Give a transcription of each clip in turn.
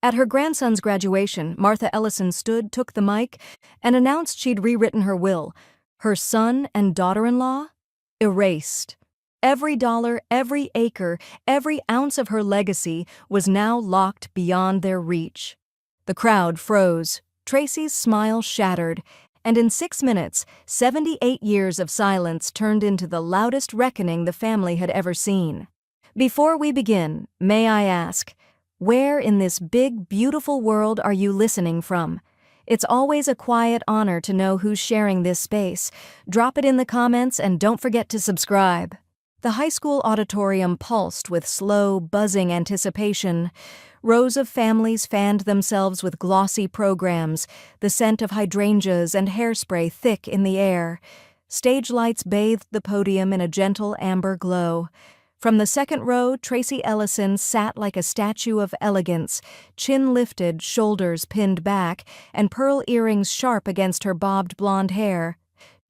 At her grandson's graduation, Martha Ellison took the mic, and announced she'd rewritten her will. Her son and daughter-in-law? Erased. Every dollar, every acre, every ounce of her legacy was now locked beyond their reach. The crowd froze. Tracy's smile shattered, and in 6 minutes, 78 years of silence turned into the loudest reckoning the family had ever seen. Before we begin, may I ask, where in this big, beautiful world are you listening from? It's always a quiet honor to know who's sharing this space. Drop it in the comments and don't forget to subscribe. The high school auditorium pulsed with slow, buzzing anticipation. Rows of families fanned themselves with glossy programs, the scent of hydrangeas and hairspray thick in the air. Stage lights bathed the podium in a gentle amber glow. From the second row, Tracy Ellison sat like a statue of elegance, chin lifted, shoulders pinned back, and pearl earrings sharp against her bobbed blonde hair.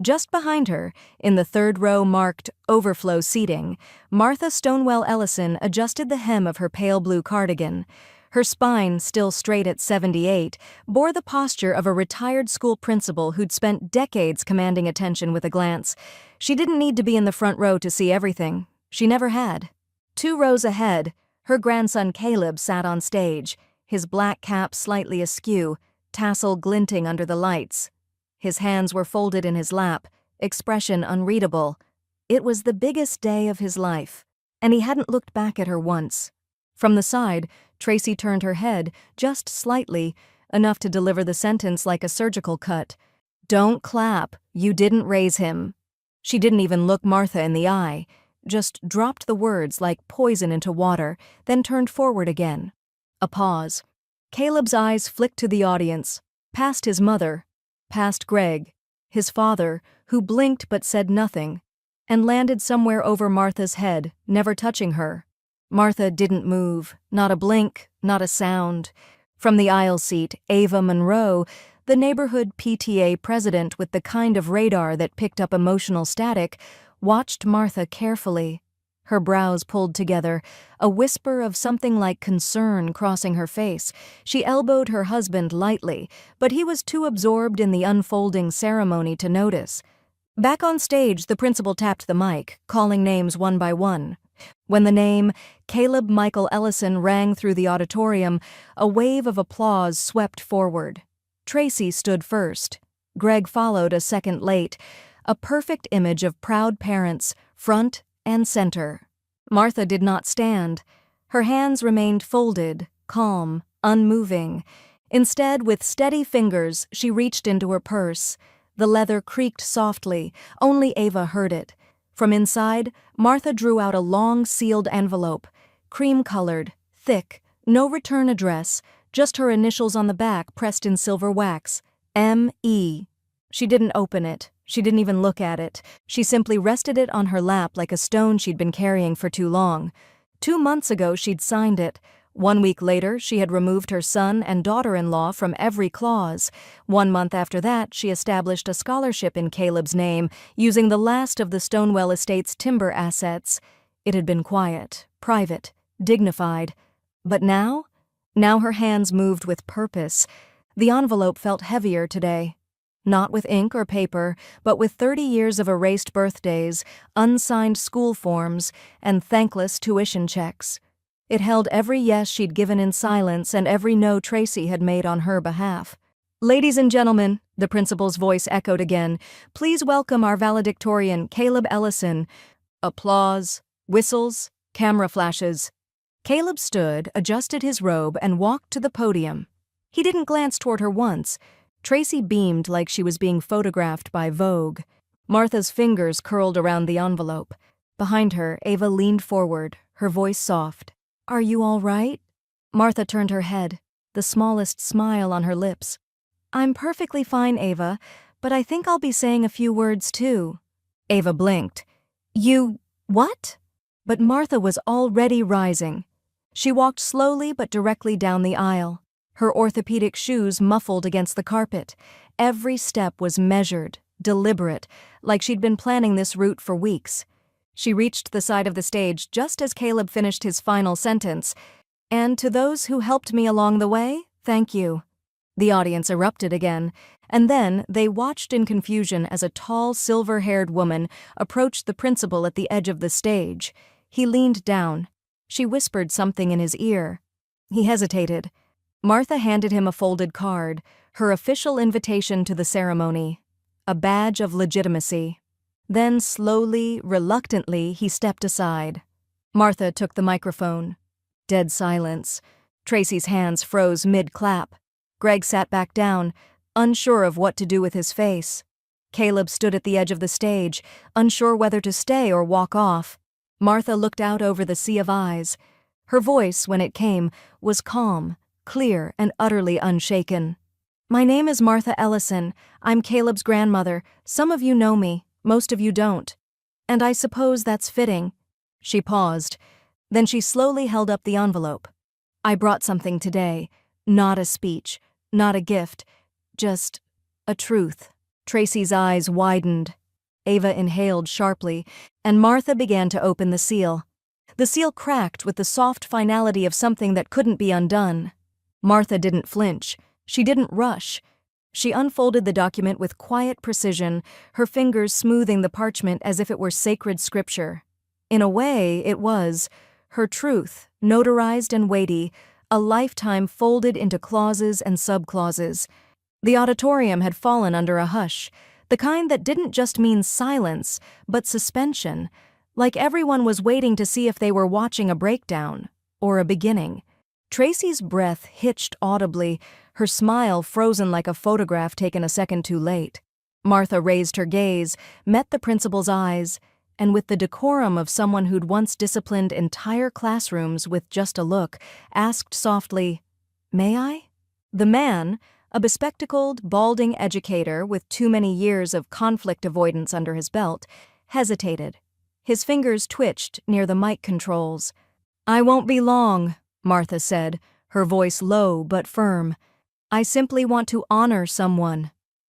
Just behind her, in the third row marked overflow seating, Martha Stonewell Ellison adjusted the hem of her pale blue cardigan. Her spine, still straight at 78, bore the posture of a retired school principal who'd spent decades commanding attention with a glance. She didn't need to be in the front row to see everything. She never had. 2 rows ahead, her grandson Caleb sat on stage, his black cap slightly askew, tassel glinting under the lights. His hands were folded in his lap, expression unreadable. It was the biggest day of his life, and he hadn't looked back at her once. From the side, Tracy turned her head, just slightly, enough to deliver the sentence like a surgical cut. "Don't clap, you didn't raise him." She didn't even look Martha in the eye, just dropped the words like poison into water, then turned forward again. A pause. Caleb's eyes flicked to the audience, past his mother, past Greg, his father, who blinked but said nothing, and landed somewhere over Martha's head, never touching her. Martha didn't move, not a blink, not a sound. From the aisle seat, Ava Monroe, the neighborhood PTA president with the kind of radar that picked up emotional static, watched Martha carefully. Her brows pulled together, a whisper of something like concern crossing her face. She elbowed her husband lightly, but he was too absorbed in the unfolding ceremony to notice. Back on stage, the principal tapped the mic, calling names one by one. When the name Caleb Michael Ellison rang through the auditorium, a wave of applause swept forward. Tracy stood first. Greg followed a second late, a perfect image of proud parents, front and center. Martha did not stand. Her hands remained folded, calm, unmoving. Instead, with steady fingers, she reached into her purse. The leather creaked softly. Only Ava heard it. From inside, Martha drew out a long, sealed envelope, cream-colored, thick, no return address, just her initials on the back pressed in silver wax. M.E. She didn't open it. She didn't even look at it. She simply rested it on her lap like a stone she'd been carrying for too long. 2 months ago, she'd signed it. 1 week later, she had removed her son and daughter-in-law from every clause. 1 month after that, she established a scholarship in Caleb's name, using the last of the Stonewell estate's timber assets. It had been quiet, private, dignified. But now? Now her hands moved with purpose. The envelope felt heavier today. Not with ink or paper, but with 30 years of erased birthdays, unsigned school forms, and thankless tuition checks. It held every yes she'd given in silence and every no Tracy had made on her behalf. "Ladies and gentlemen," the principal's voice echoed again, "please welcome our valedictorian, Caleb Ellison." Applause, whistles, camera flashes. Caleb stood, adjusted his robe, and walked to the podium. He didn't glance toward her once. Tracy beamed like she was being photographed by Vogue. Martha's fingers curled around the envelope. Behind her, Ava leaned forward, her voice soft. "Are you all right?" Martha turned her head, the smallest smile on her lips. "I'm perfectly fine, Ava, but I think I'll be saying a few words too." Ava blinked. "You... what?" But Martha was already rising. She walked slowly but directly down the aisle. Her orthopedic shoes muffled against the carpet. Every step was measured, deliberate, like she'd been planning this route for weeks. She reached the side of the stage just as Caleb finished his final sentence. And to those who helped me along the way, thank you." The audience erupted again, and then they watched in confusion as a tall, silver-haired woman approached the principal at the edge of the stage. He leaned down. She whispered something in his ear. He hesitated. Martha handed him a folded card, her official invitation to the ceremony, a badge of legitimacy. Then slowly, reluctantly, he stepped aside. Martha took the microphone. Dead silence. Tracy's hands froze mid-clap. Greg sat back down, unsure of what to do with his face. Caleb stood at the edge of the stage, unsure whether to stay or walk off. Martha looked out over the sea of eyes. Her voice, when it came, was calm, clear, and utterly unshaken. "My name is Martha Ellison. I'm Caleb's grandmother. Some of you know me, most of you don't. And I suppose that's fitting." She paused. Then she slowly held up the envelope. "I brought something today. Not a speech, not a gift, just a truth." Tracy's eyes widened. Ava inhaled sharply, and Martha began to open the seal. The seal cracked with the soft finality of something that couldn't be undone. Martha didn't flinch. She didn't rush. She unfolded the document with quiet precision, her fingers smoothing the parchment as if it were sacred scripture. In a way, it was her truth, notarized and weighty, a lifetime folded into clauses and subclauses. The auditorium had fallen under a hush, the kind that didn't just mean silence, but suspension, like everyone was waiting to see if they were watching a breakdown, or a beginning. Tracy's breath hitched audibly, her smile frozen like a photograph taken a second too late. Martha raised her gaze, met the principal's eyes, and with the decorum of someone who'd once disciplined entire classrooms with just a look, asked softly, "May I?" The man, a bespectacled, balding educator with too many years of conflict avoidance under his belt, hesitated. His fingers twitched near the mic controls. "I won't be long," Martha said, her voice low but firm. "I simply want to honor someone."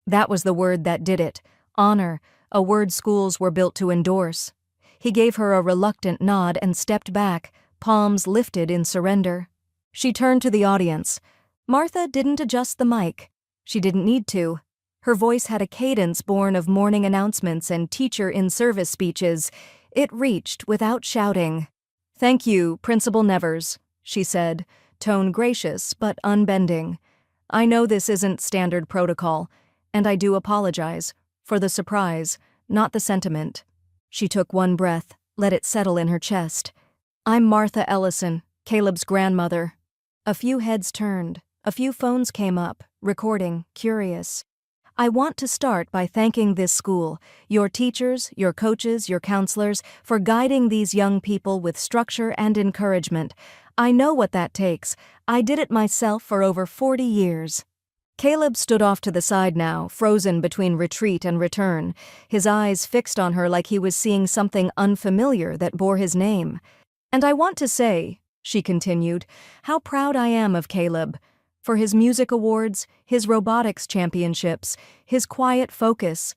That was the word that did it. Honor, a word schools were built to endorse. He gave her a reluctant nod and stepped back, palms lifted in surrender. She turned to the audience. Martha didn't adjust the mic. She didn't need to. Her voice had a cadence born of morning announcements and teacher in-service speeches. It reached without shouting. "Thank you, Principal Nevers," she said, tone gracious but unbending. "I know this isn't standard protocol, and I do apologize for the surprise, not the sentiment." She took one breath, let it settle in her chest. "I'm Martha Ellison, Caleb's grandmother." A few heads turned. A few phones came up, recording, curious. "I want to start by thanking this school, your teachers, your coaches, your counselors, for guiding these young people with structure and encouragement. I know what that takes. I did it myself for over 40 years. Caleb stood off to the side now, frozen between retreat and return, his eyes fixed on her like he was seeing something unfamiliar that bore his name. "And I want to say," she continued, "how proud I am of Caleb. For his music awards, his robotics championships, his quiet focus.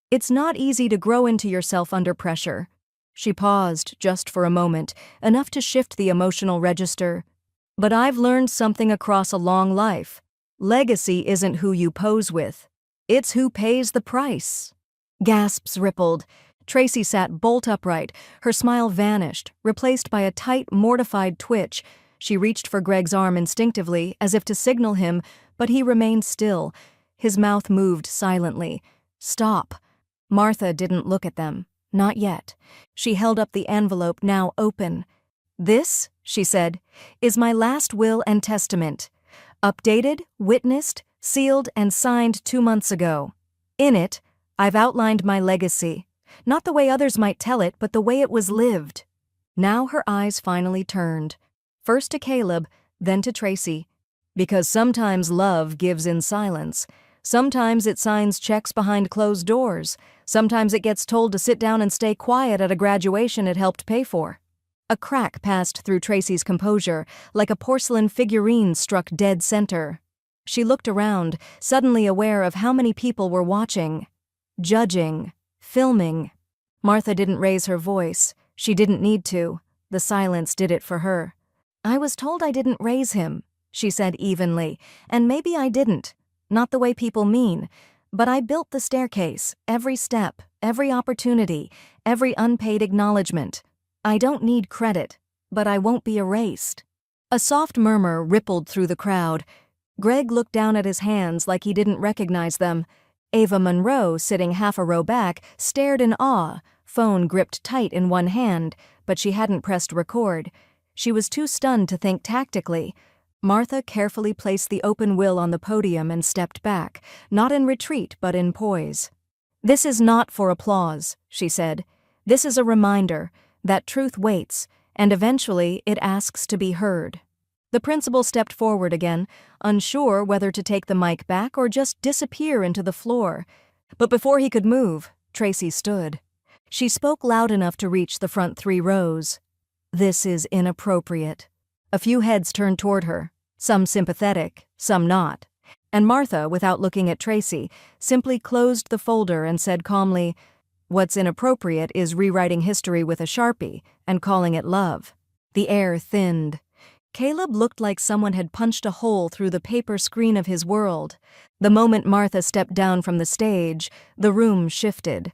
It's not easy to grow into yourself under pressure." She paused just for a moment, enough to shift the emotional register. "But I've learned something across a long life. Legacy isn't who you pose with. It's who pays the price." Gasps rippled. Tracy sat bolt upright, her smile vanished, replaced by a tight, mortified twitch. She reached for Greg's arm instinctively, as if to signal him, but he remained still. His mouth moved silently. "Stop." Martha didn't look at them. Not yet. She held up the envelope, now open. "This," she said, "is my last will and testament. Updated, witnessed, sealed, and signed 2 months ago. In it, I've outlined my legacy. Not the way others might tell it, but the way it was lived." Now her eyes finally turned. First to Caleb, then to Tracy. Because sometimes love gives in silence. Sometimes it signs checks behind closed doors. Sometimes it gets told to sit down and stay quiet at a graduation it helped pay for. A crack passed through Tracy's composure, like a porcelain figurine struck dead center. She looked around, suddenly aware of how many people were watching, judging, filming. Martha didn't raise her voice. She didn't need to. The silence did it for her. "I was told I didn't raise him," she said evenly, "and maybe I didn't. Not the way people mean. But I built the staircase, every step, every opportunity, every unpaid acknowledgement. I don't need credit, but I won't be erased." A soft murmur rippled through the crowd. Greg looked down at his hands like he didn't recognize them. Ava Monroe, sitting half a row back, stared in awe, phone gripped tight in one hand, but she hadn't pressed record. She was too stunned to think tactically. Martha carefully placed the open will on the podium and stepped back, not in retreat but in poise. "This is not for applause," she said. "This is a reminder that truth waits, and eventually it asks to be heard." The principal stepped forward again, unsure whether to take the mic back or just disappear into the floor. But before he could move, Tracy stood. She spoke loud enough to reach the front 3 rows. "This is inappropriate." A few heads turned toward her, some sympathetic, some not. And Martha, without looking at Tracy, simply closed the folder and said calmly, "What's inappropriate is rewriting history with a Sharpie and calling it love." The air thinned. Caleb looked like someone had punched a hole through the paper screen of his world. The moment Martha stepped down from the stage, the room shifted.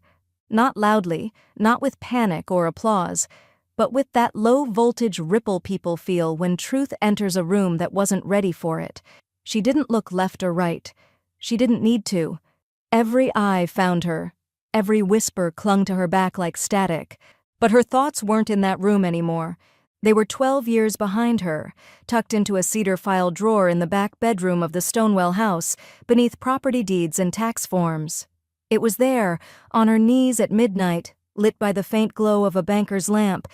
Not loudly, not with panic or applause, but with that low-voltage ripple people feel when truth enters a room that wasn't ready for it. She didn't look left or right. She didn't need to. Every eye found her. Every whisper clung to her back like static. But her thoughts weren't in that room anymore. They were 12 years behind her, tucked into a cedar file drawer in the back bedroom of the Stonewell house, beneath property deeds and tax forms. It was there, on her knees at midnight, lit by the faint glow of a banker's lamp,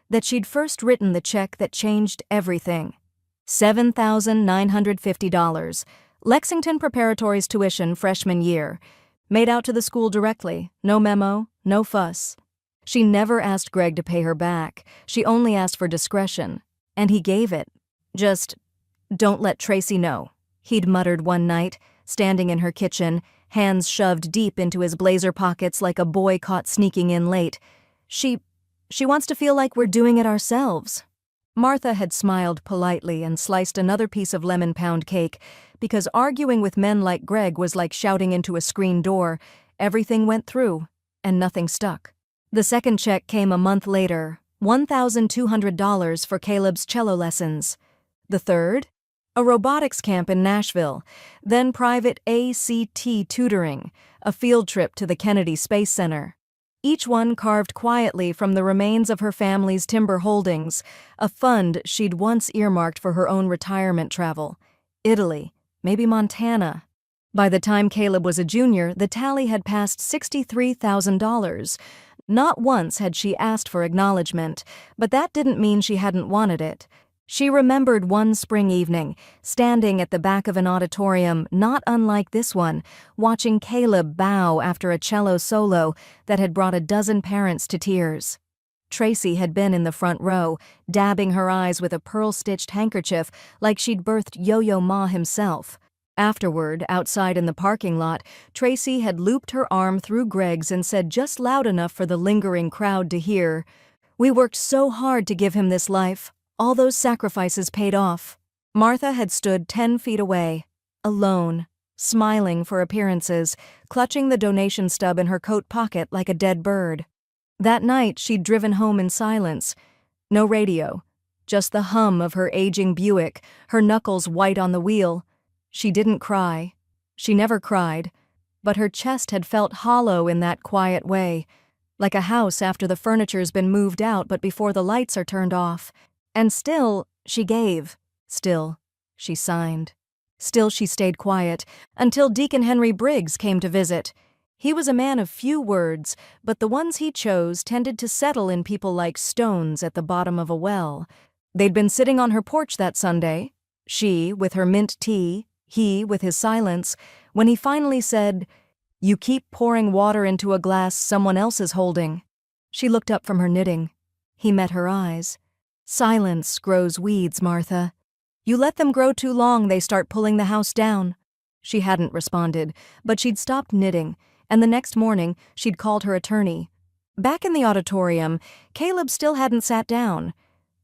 that she'd first written the check that changed everything. $7,950, Lexington Preparatory's tuition freshman year. Made out to the school directly, no memo, no fuss. She never asked Greg to pay her back. She only asked for discretion. And he gave it. Just, "Don't let Tracy know," he'd muttered one night, standing in her kitchen, hands shoved deep into his blazer pockets like a boy caught sneaking in late. She wants to feel like we're doing it ourselves." Martha had smiled politely and sliced another piece of lemon pound cake, because arguing with men like Greg was like shouting into a screen door. Everything went through, and nothing stuck. The second check came a month later, $1,200 for Caleb's cello lessons. The third? A robotics camp in Nashville, then private ACT tutoring, a field trip to the Kennedy Space Center. Each one carved quietly from the remains of her family's timber holdings, a fund she'd once earmarked for her own retirement travel. Italy, maybe Montana. By the time Caleb was a junior, the tally had passed $63,000. Not once had she asked for acknowledgement, but that didn't mean she hadn't wanted it. She remembered one spring evening, standing at the back of an auditorium not unlike this one, watching Caleb bow after a cello solo that had brought a dozen parents to tears. Tracy had been in the front row, dabbing her eyes with a pearl-stitched handkerchief like she'd birthed Yo-Yo Ma himself. Afterward, outside in the parking lot, Tracy had looped her arm through Greg's and said just loud enough for the lingering crowd to hear, "We worked so hard to give him this life. All those sacrifices paid off." Martha had stood 10 feet away, alone, smiling for appearances, clutching the donation stub in her coat pocket like a dead bird. That night she'd driven home in silence. No radio, just the hum of her aging Buick, her knuckles white on the wheel. She didn't cry. She never cried. But her chest had felt hollow in that quiet way, like a house after the furniture's been moved out but before the lights are turned off. And still, she gave. Still, she signed. Still, she stayed quiet, until Deacon Henry Briggs came to visit. He was a man of few words, but the ones he chose tended to settle in people like stones at the bottom of a well. They'd been sitting on her porch that Sunday, she with her mint tea, he with his silence, when he finally said, "You keep pouring water into a glass someone else is holding." She looked up from her knitting. He met her eyes. "Silence grows weeds, Martha. You let them grow too long, they start pulling the house down." She hadn't responded, but she'd stopped knitting, and the next morning she'd called her attorney. Back in the auditorium, Caleb still hadn't sat down.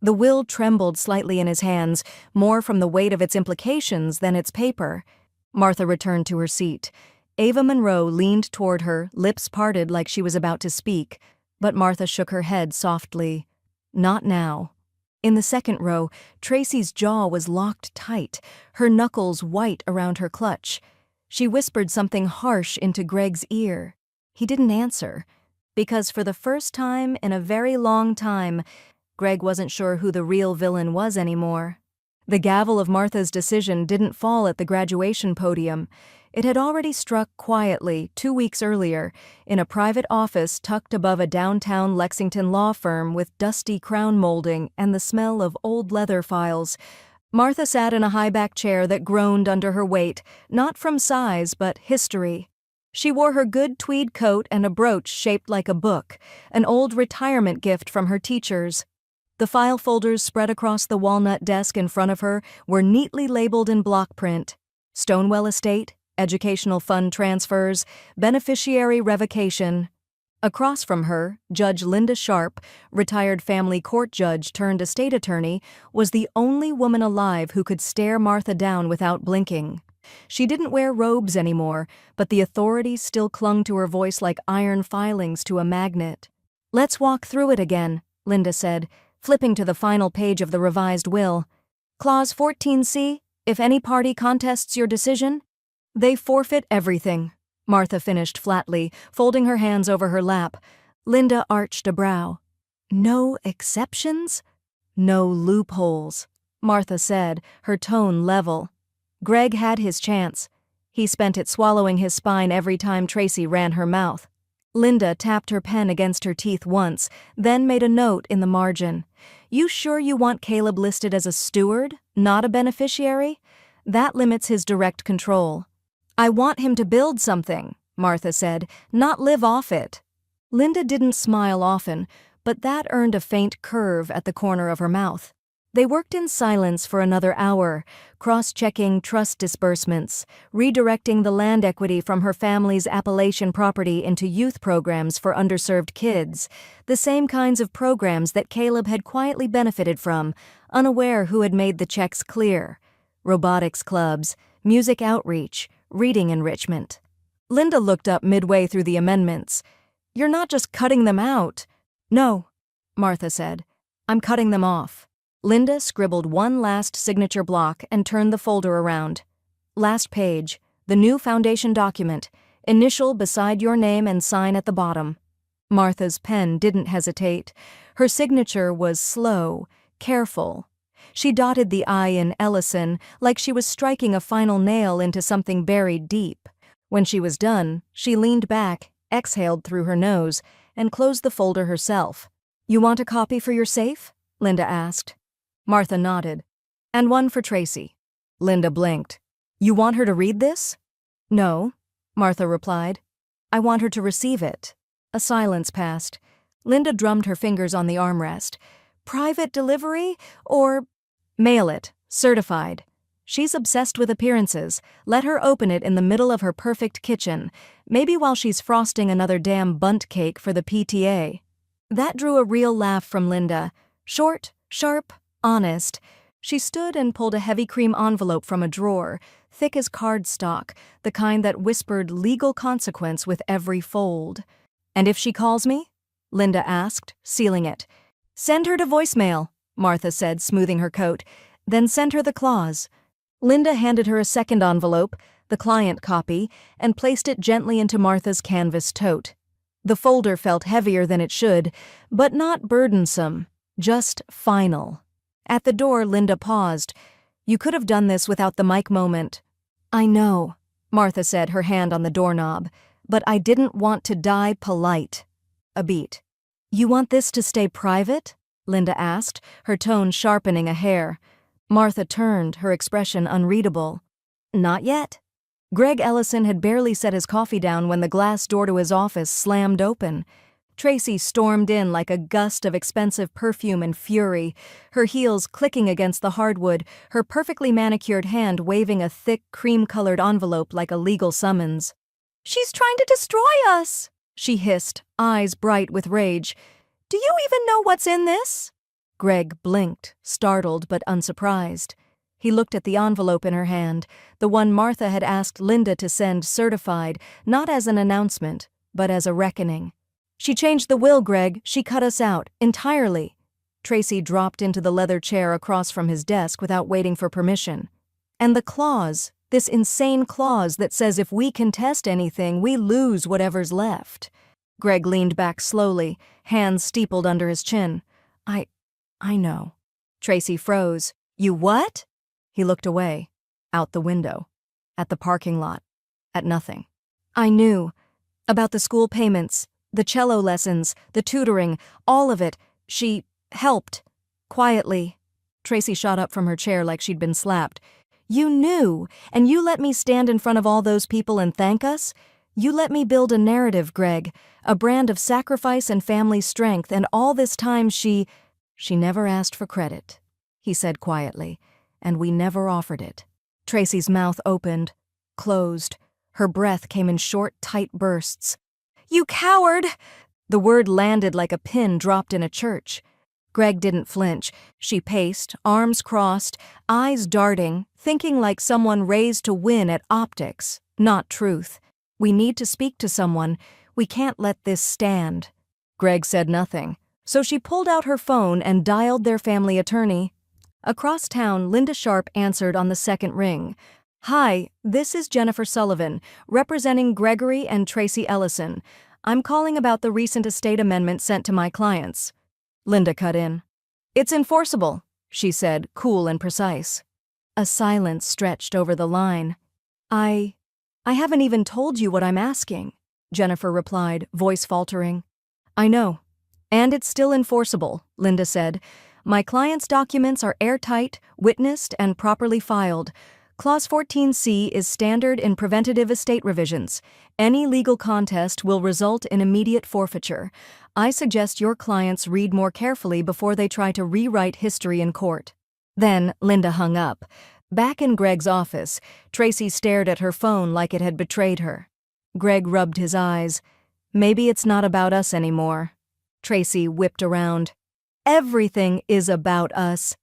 The will trembled slightly in his hands, more from the weight of its implications than its paper. Martha returned to her seat. Ava Monroe leaned toward her, lips parted like she was about to speak, but Martha shook her head softly. Not now. In the second row, Tracy's jaw was locked tight, her knuckles white around her clutch. She whispered something harsh into Greg's ear. He didn't answer, because for the first time in a very long time, Greg wasn't sure who the real villain was anymore. The gavel of Martha's decision didn't fall at the graduation podium. It had already struck quietly 2 weeks earlier in a private office tucked above a downtown Lexington law firm with dusty crown molding and the smell of old leather files. Martha sat in a high-back chair that groaned under her weight, not from size but history. She wore her good tweed coat and a brooch shaped like a book, an old retirement gift from her teachers. The file folders spread across the walnut desk in front of her were neatly labeled in block print. Stonewell Estate, educational fund transfers, beneficiary revocation. Across from her, Judge Linda Sharp, retired family court judge turned estate attorney, was the only woman alive who could stare Martha down without blinking. She didn't wear robes anymore, but the authority still clung to her voice like iron filings to a magnet. "Let's walk through it again," Linda said, flipping to the final page of the revised will. "Clause 14C, if any party contests your decision, they forfeit everything," Martha finished flatly, folding her hands over her lap. Linda arched a brow. "No exceptions? No loopholes," Martha said, her tone level. Greg had his chance. He spent it swallowing his spine every time Tracy ran her mouth. Linda tapped her pen against her teeth once, then made a note in the margin. "You sure you want Caleb listed as a steward, not a beneficiary? That limits his direct control." "I want him to build something," Martha said, "not live off it." Linda didn't smile often, but that earned a faint curve at the corner of her mouth. They worked in silence for another hour, cross-checking trust disbursements, redirecting the land equity from her family's Appalachian property into youth programs for underserved kids, the same kinds of programs that Caleb had quietly benefited from, unaware who had made the checks clear. Robotics clubs, music outreach, reading enrichment. Linda looked up midway through the amendments. "You're not just cutting them out." "No," Martha said. "I'm cutting them off." Linda scribbled one last signature block and turned the folder around. "Last page, the new foundation document, initial beside your name and sign at the bottom." Martha's pen didn't hesitate. Her signature was slow, careful. She dotted the I in Ellison like she was striking a final nail into something buried deep. When she was done, she leaned back, exhaled through her nose, and closed the folder herself. "You want a copy for your safe?" Linda asked. Martha nodded. "And one for Tracy." Linda blinked. "You want her to read this?" "No," Martha replied. "I want her to receive it." A silence passed. Linda drummed her fingers on the armrest. "Private delivery or—" "Mail it, certified. She's obsessed with appearances. Let her open it in the middle of her perfect kitchen, maybe while she's frosting another damn bundt cake for the PTA." That drew a real laugh from Linda. Short, sharp, honest. She stood and pulled a heavy cream envelope from a drawer, thick as cardstock, the kind that whispered legal consequence with every fold. "And if she calls me?" Linda asked, sealing it. "Send her to voicemail," Martha said, smoothing her coat. "Then send her the clause." Linda handed her a second envelope, the client copy, and placed it gently into Martha's canvas tote. The folder felt heavier than it should, but not burdensome, just final. At the door, Linda paused. "You could have done this without the mic moment." "I know," Martha said, her hand on the doorknob, "but I didn't want to die polite." A beat. "You want this to stay private?" Linda asked, her tone sharpening a hair. Martha turned, her expression unreadable. "Not yet." Greg Ellison had barely set his coffee down when the glass door to his office slammed open. Tracy stormed in like a gust of expensive perfume and fury, her heels clicking against the hardwood, her perfectly manicured hand waving a thick, cream-colored envelope like a legal summons. "She's trying to destroy us," she hissed, eyes bright with rage. "Do you even know what's in this?" Greg blinked, startled but unsurprised. He looked at the envelope in her hand, the one Martha had asked Linda to send certified, not as an announcement, but as a reckoning. "She changed the will, Greg. She cut us out, entirely." Tracy dropped into the leather chair across from his desk without waiting for permission. "And the clause, this insane clause that says if we contest anything, we lose whatever's left." Greg leaned back slowly, hands steepled under his chin. I know." Tracy froze. "You what?" He looked away, out the window, at the parking lot, at nothing. "I knew. About the school payments, the cello lessons, the tutoring, all of it. She helped. Quietly." Tracy shot up from her chair like she'd been slapped. "You knew, and you let me stand in front of all those people and thank us? You let me build a narrative, Greg, a brand of sacrifice and family strength, and all this time she never asked for credit," he said quietly, "and we never offered it." Tracy's mouth opened, closed. Her breath came in short, tight bursts. "You coward!" The word landed like a pin dropped in a church. Greg didn't flinch. She paced, arms crossed, eyes darting, thinking like someone raised to win at optics, not truth. "We need to speak to someone. We can't let this stand." Greg said nothing, so she pulled out her phone and dialed their family attorney. Across town, Linda Sharp answered on the second ring. "Hi, this is Jennifer Sullivan, representing Gregory and Tracy Ellison. I'm calling about the recent estate amendment sent to my clients." Linda cut in. "It's enforceable," she said, cool and precise. A silence stretched over the line. I haven't even told you what I'm asking," Jennifer replied, voice faltering. "I know. And it's still enforceable," Linda said. "My client's documents are airtight, witnessed, and properly filed. Clause 14C is standard in preventative estate revisions. Any legal contest will result in immediate forfeiture. I suggest your clients read more carefully before they try to rewrite history in court." Then Linda hung up. Back in Greg's office, Tracy stared at her phone like it had betrayed her. Greg rubbed his eyes. "Maybe it's not about us anymore." Tracy whipped around. "Everything is about us.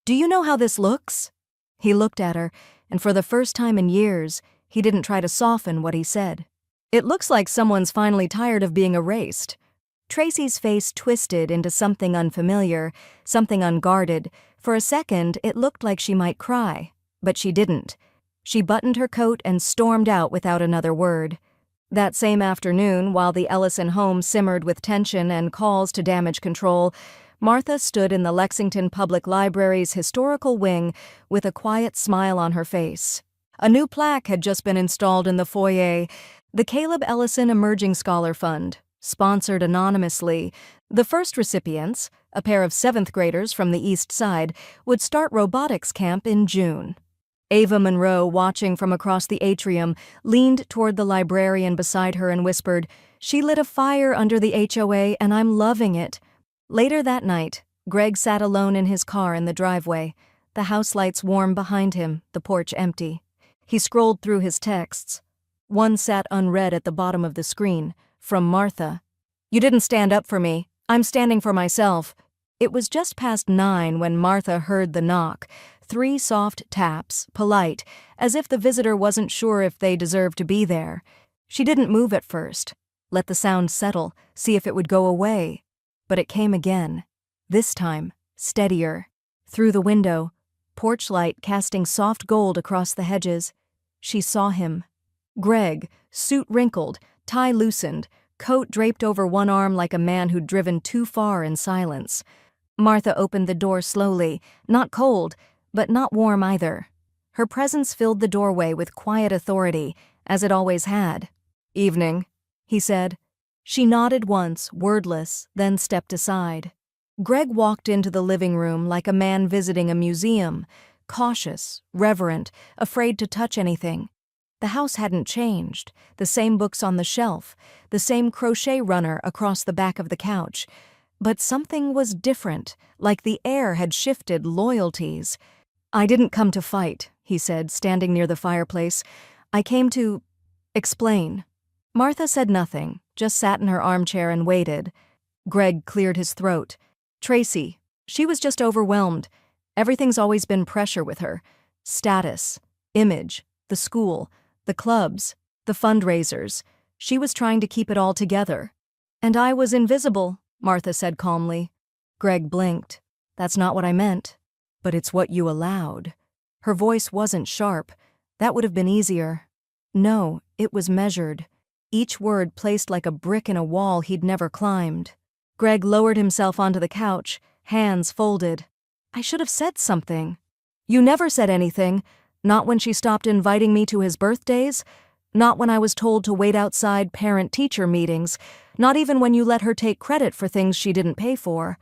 Do you know how this looks?" He looked at her, and for the first time in years, he didn't try to soften what he said. "It looks like someone's finally tired of being erased." Tracy's face twisted into something unfamiliar, something unguarded. For a second, it looked like she might cry, but she didn't. She buttoned her coat and stormed out without another word. That same afternoon, while the Ellison home simmered with tension and calls to damage control, Martha stood in the Lexington Public Library's historical wing with a quiet smile on her face. A new plaque had just been installed in the foyer, the Caleb Ellison Emerging Scholar Fund, sponsored anonymously. The first recipients, a pair of 7th graders from the East Side, would start robotics camp in June. Ava Monroe, watching from across the atrium, leaned toward the librarian beside her and whispered, "She lit a fire under the HOA and I'm loving it." Later that night, Greg sat alone in his car in the driveway, the house lights warm behind him, the porch empty. He scrolled through his texts. One sat unread at the bottom of the screen, from Martha. "You didn't stand up for me. I'm standing for myself." It was just past 9 when Martha heard the knock. 3 soft taps, polite, as if the visitor wasn't sure if they deserved to be there. She didn't move at first. Let the sound settle, see if it would go away. But it came again. This time, steadier. Through the window, porch light casting soft gold across the hedges. She saw him. Greg, suit wrinkled, tie loosened, coat draped over one arm like a man who'd driven too far in silence. Martha opened the door slowly, not cold, but not warm either. Her presence filled the doorway with quiet authority, as it always had. "Evening," he said. She nodded once, wordless, then stepped aside. Greg walked into the living room like a man visiting a museum, cautious, reverent, afraid to touch anything. The house hadn't changed, the same books on the shelf, the same crochet runner across the back of the couch. But something was different, like the air had shifted loyalties. "I didn't come to fight," he said, standing near the fireplace. "I came to explain." Martha said nothing, just sat in her armchair and waited. Greg cleared his throat. "Tracy, She was just overwhelmed. Everything's always been pressure with her. Status, image, the school, the clubs, the fundraisers. She was trying to keep it all together. "And I was invisible," Martha said calmly. Greg blinked. "That's not what I meant. But it's what you allowed." Her voice wasn't sharp. That would have been easier. No, it was measured. Each word placed like a brick in a wall he'd never climbed. Greg lowered himself onto the couch, hands folded. "I should have said something." "You never said anything. Not when she stopped inviting me to his birthdays. Not when I was told to wait outside parent-teacher meetings. Not even when you let her take credit for things she didn't pay for."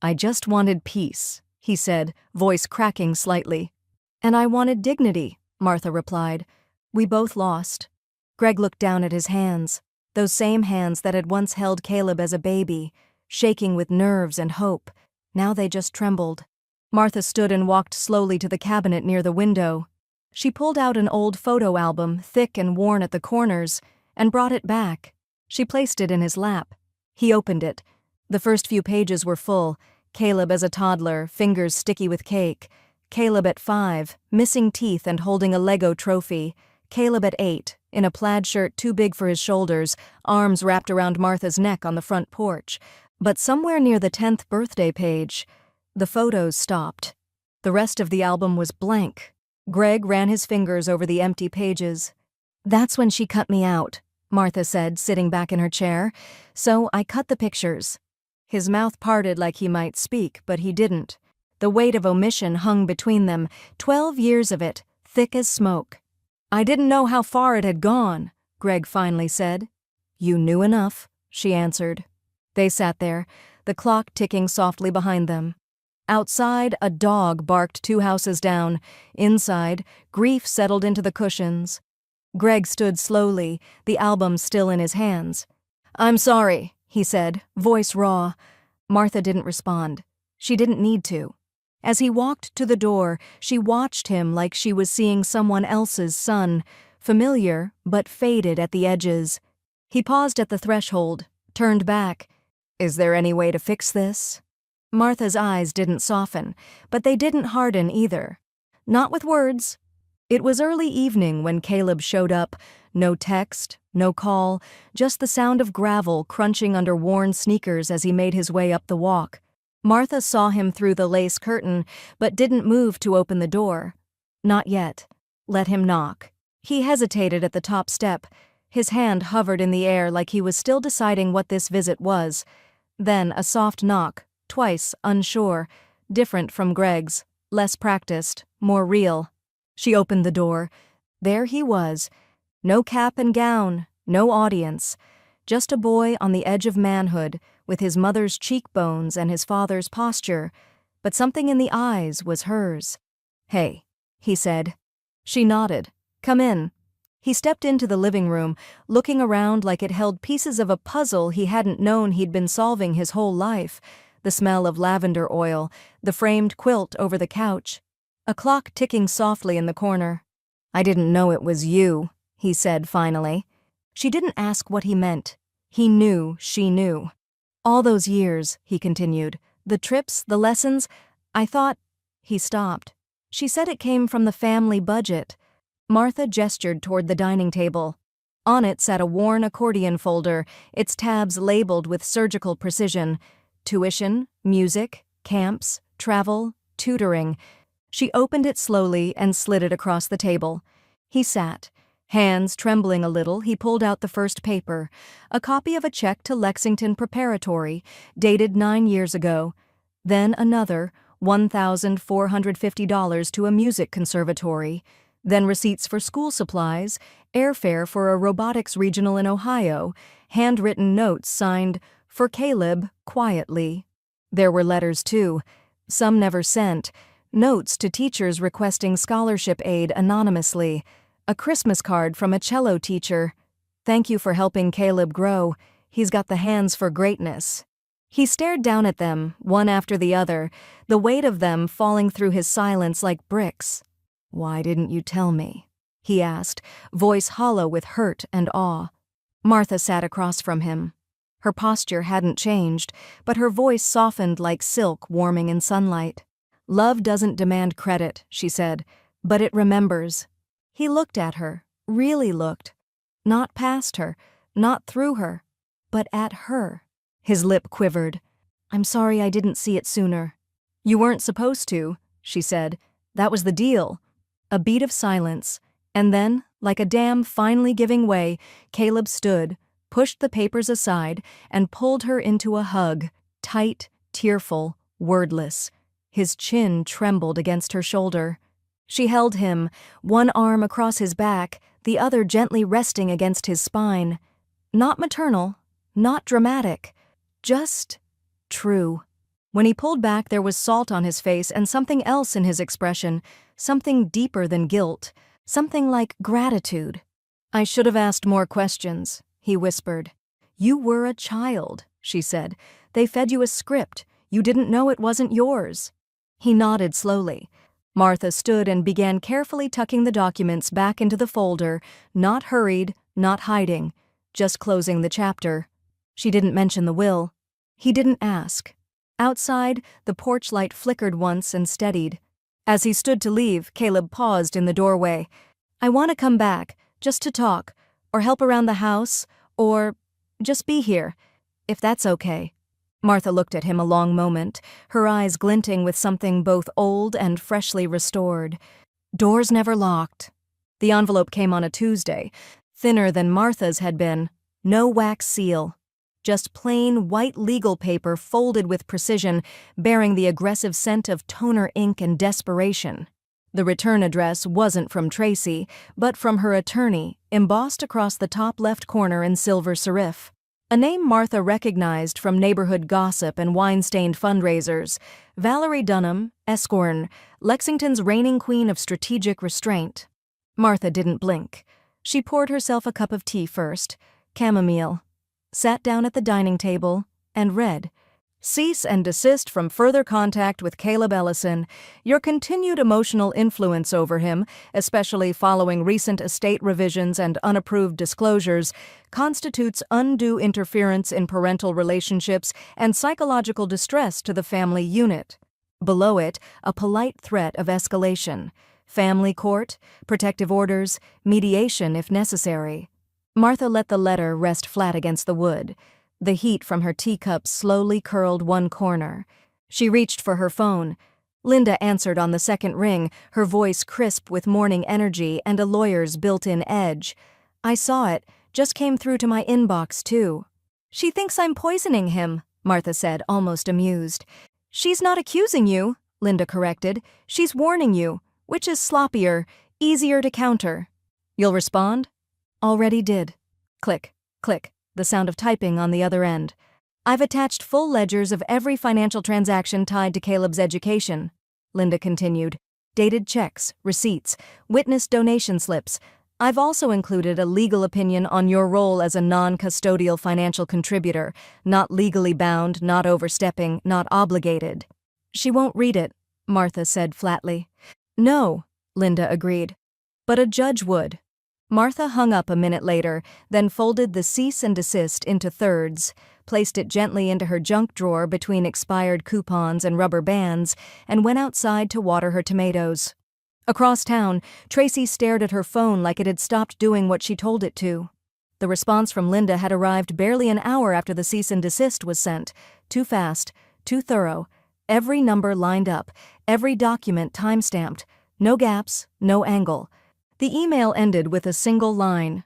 "I just wanted peace," he said, voice cracking slightly. "And I wanted dignity," Martha replied. "We both lost." Greg looked down at his hands, those same hands that had once held Caleb as a baby, shaking with nerves and hope. Now they just trembled. Martha stood and walked slowly to the cabinet near the window. She pulled out an old photo album, thick and worn at the corners, and brought it back. She placed it in his lap. He opened it. The first few pages were full. Caleb as a toddler, fingers sticky with cake. Caleb at 5, missing teeth and holding a Lego trophy. Caleb at 8, in a plaid shirt too big for his shoulders, arms wrapped around Martha's neck on the front porch. But somewhere near the 10th birthday page, the photos stopped. The rest of the album was blank. Greg ran his fingers over the empty pages. "That's when she cut me out," Martha said, sitting back in her chair. "So I cut the pictures." His mouth parted like he might speak, but he didn't. The weight of omission hung between them, 12 years of it, thick as smoke. "I didn't know how far it had gone," Greg finally said. "You knew enough," she answered. They sat there, the clock ticking softly behind them. Outside, a dog barked 2 houses down. Inside, grief settled into the cushions. Greg stood slowly, the album still in his hands. "I'm sorry," he said, voice raw. Martha didn't respond. She didn't need to. As he walked to the door, she watched him like she was seeing someone else's son, familiar but faded at the edges. He paused at the threshold, turned back. "Is there any way to fix this?" Martha's eyes didn't soften, but they didn't harden either. Not with words. It was early evening when Caleb showed up. No text, no call, just the sound of gravel crunching under worn sneakers as he made his way up the walk. Martha saw him through the lace curtain, but didn't move to open the door. Not yet. Let him knock. He hesitated at the top step. His hand hovered in the air like he was still deciding what this visit was. Then a soft knock, twice, unsure, different from Greg's, less practiced, more real. She opened the door. There he was. No cap and gown, no audience. Just a boy on the edge of manhood, with his mother's cheekbones and his father's posture, but something in the eyes was hers. "Hey," he said. She nodded. "Come in." He stepped into the living room, looking around like it held pieces of a puzzle he hadn't known he'd been solving his whole life. The smell of lavender oil, the framed quilt over the couch, a clock ticking softly in the corner. "I didn't know it was you," he said finally. She didn't ask what he meant. He knew she knew. "All those years," he continued, "the trips, the lessons, I thought—" He stopped. "She said it came from the family budget." Martha gestured toward the dining table. On it sat a worn accordion folder, its tabs labeled with surgical precision. Tuition, music, camps, travel, tutoring. She opened it slowly and slid it across the table. He sat. Hands trembling a little, he pulled out the first paper, a copy of a check to Lexington Preparatory, dated 9 years ago. Then another, $1,450 to a music conservatory. Then receipts for school supplies, airfare for a robotics regional in Ohio, handwritten notes signed, "For Caleb, quietly." There were letters, too. Some never sent. Notes to teachers requesting scholarship aid anonymously. A Christmas card from a cello teacher. "Thank you for helping Caleb grow. He's got the hands for greatness." He stared down at them, one after the other, the weight of them falling through his silence like bricks. "Why didn't you tell me?" he asked, voice hollow with hurt and awe. Martha sat across from him. Her posture hadn't changed, but her voice softened like silk warming in sunlight. "Love doesn't demand credit," she said, "but it remembers." He looked at her, really looked. Not past her, not through her, but at her. His lip quivered. "I'm sorry I didn't see it sooner." "You weren't supposed to," she said. "That was the deal." A beat of silence, and then, like a dam finally giving way, Caleb stood, pushed the papers aside, and pulled her into a hug, tight, tearful, wordless. His chin trembled against her shoulder. She held him, one arm across his back, the other gently resting against his spine. Not maternal, not dramatic, just true. When he pulled back, there was salt on his face and something else in his expression, something deeper than guilt, something like gratitude. "I should have asked more questions," he whispered. "You were a child," she said. "They fed you a script. You didn't know it wasn't yours." He nodded slowly. Martha stood and began carefully tucking the documents back into the folder, not hurried, not hiding, just closing the chapter. She didn't mention the will. He didn't ask. Outside, the porch light flickered once and steadied. As he stood to leave, Caleb paused in the doorway. "I want to come back, just to talk, or help around the house, or just be here, if that's okay." Martha looked at him a long moment, her eyes glinting with something both old and freshly restored. Doors never locked. The envelope came on a Tuesday, thinner than Martha's had been, no wax seal. Just plain white legal paper folded with precision, bearing the aggressive scent of toner ink and desperation. The return address wasn't from Tracy, but from her attorney, embossed across the top left corner in silver serif. A name Martha recognized from neighborhood gossip and wine-stained fundraisers. Valerie Dunham, Esquern, Lexington's reigning queen of strategic restraint. Martha didn't blink. She poured herself a cup of tea first, chamomile, sat down at the dining table, and read, "Cease and desist from further contact with Caleb Ellison. Your continued emotional influence over him, especially following recent estate revisions and unapproved disclosures, constitutes undue interference in parental relationships and psychological distress to the family unit." Below it, a polite threat of escalation. Family court, protective orders, mediation if necessary. Martha let the letter rest flat against the wood. The heat from her teacup slowly curled one corner. She reached for her phone. Linda answered on the second ring, her voice crisp with morning energy and a lawyer's built-in edge. "I saw it. Just came through to my inbox, too." "She thinks I'm poisoning him," Martha said, almost amused. "She's not accusing you," Linda corrected. "She's warning you, which is sloppier, easier to counter." "You'll respond?" "Already did." Click, click, the sound of typing on the other end. "I've attached full ledgers of every financial transaction tied to Caleb's education," Linda continued. "Dated checks, receipts, witness donation slips. I've also included a legal opinion on your role as a non-custodial financial contributor, not legally bound, not overstepping, not obligated." "She won't read it," Martha said flatly. "No," Linda agreed. "But a judge would." Martha hung up a minute later, then folded the cease and desist into thirds, placed it gently into her junk drawer between expired coupons and rubber bands, and went outside to water her tomatoes. Across town, Tracy stared at her phone like it had stopped doing what she told it to. The response from Linda had arrived barely an hour after the cease and desist was sent. Too fast, too thorough, every number lined up, every document time-stamped, no gaps, no angle. The email ended with a single line.